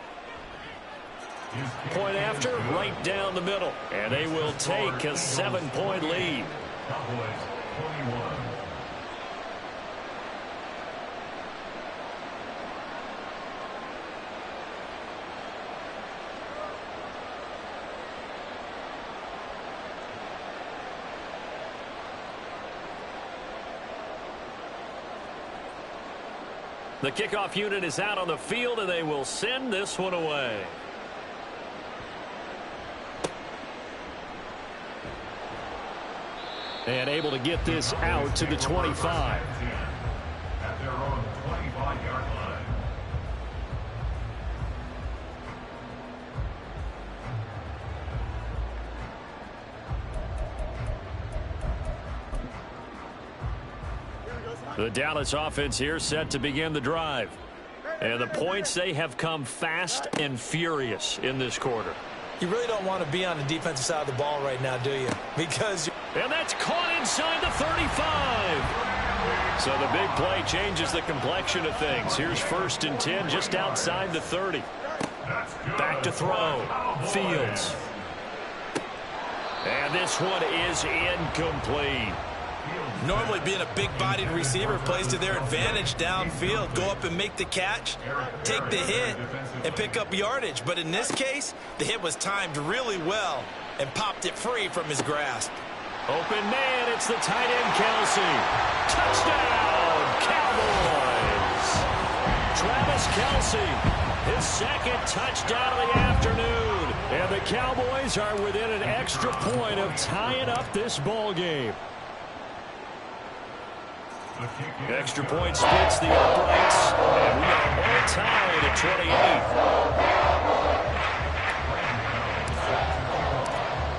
Point after, right down the middle. And they will take a 7-point lead. Cowboys 21. The kickoff unit is out on the field, and they will send this one away. And able to get this out to the 25. At their own 25-yard line. The Dallas offense here set to begin the drive. And the points, they have come fast and furious in this quarter. You really don't want to be on the defensive side of the ball right now, do you? Because and that's caught inside the 35. So the big play changes the complexion of things. Here's 1st and 10 just outside the 30. Back to throw. Fields. And this one is incomplete. normally being a big-bodied receiver plays to their advantage downfield. Go up and make the catch, take the hit, and pick up yardage. But in this case, the hit was timed really well and popped it free from his grasp. Open man, it's the tight end, Kelce. Touchdown, Cowboys. Travis Kelce His second touchdown of the afternoon. And the Cowboys are within an extra point of tying up this ball game. Extra point splits the uprights, and we are all tied at 28.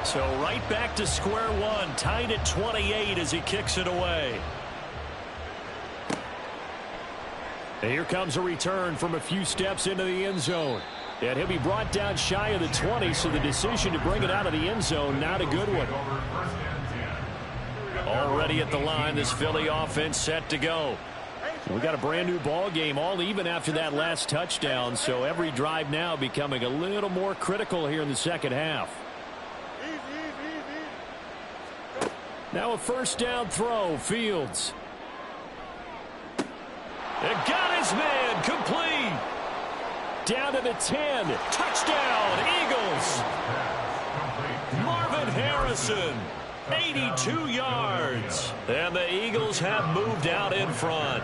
So right back to square one, tied at 28 as he kicks it away. And here comes a return from a few steps into the end zone. And he'll be brought down shy of the 20, so the decision to bring it out of the end zone, not a good one. Already at the line, this Philly offense set to go. We got a brand new ball game, all even after that last touchdown, so every drive now becoming a little more critical here in the second half. Now a first down throw, Fields. It got his man, complete. Down to the 10. Touchdown, Eagles. Marvin Harrison, 82 yards. And the Eagles have moved out in front.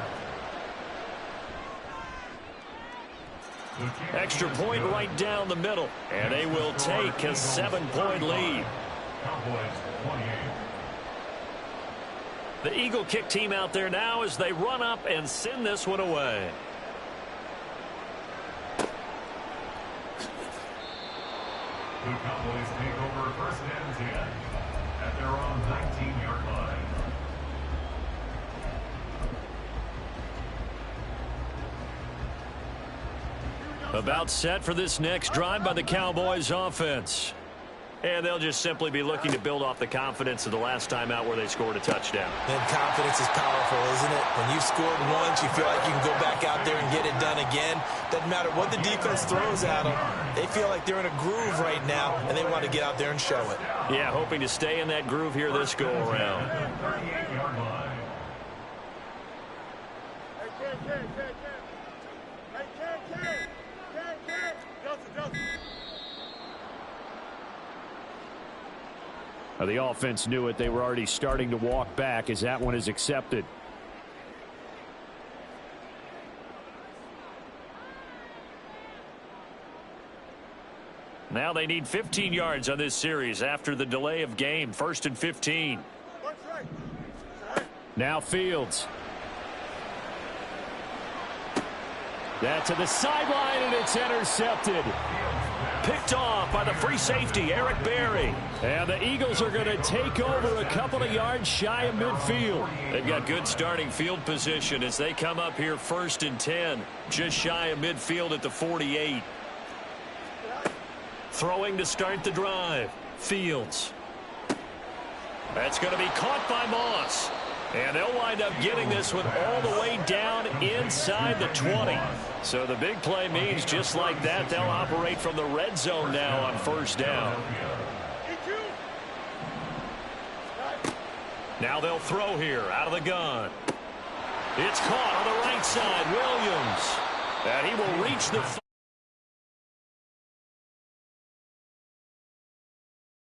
Extra point right down the middle. And they will take a 7-point lead. The Eagle kick team out there now as they run up and send this one away. The Cowboys take over first and 10 at their own 19-yard line. About set for this next drive by the Cowboys offense. And they'll just simply be looking to build off the confidence of the last time out where they scored a touchdown. And confidence is powerful, isn't it? When you've scored once, you feel like you can go back out there and get it done again. Doesn't matter what the defense throws at them. They feel like they're in a groove right now, and they want to get out there and show it. Yeah, hoping to stay in that groove here this go-around. The offense knew it. They were already starting to walk back as that one is accepted. Now they need 15 yards on this series after the delay of game. 1st and 15. Now Fields. That to the sideline, and it's intercepted. Picked off by the free safety, Eric Berry. And the Eagles are going to take over a couple of yards shy of midfield. They've got good starting field position as they come up here 1st and 10. Just shy of midfield at the 48. Throwing to start the drive. Fields. That's going to be caught by Moss. And they'll wind up getting this one all the way down inside the 20. So the big play means just like that, they'll operate from the red zone now on 1st down. Now they'll throw here out of the gun. It's caught on the right side. Williams. And he will reach the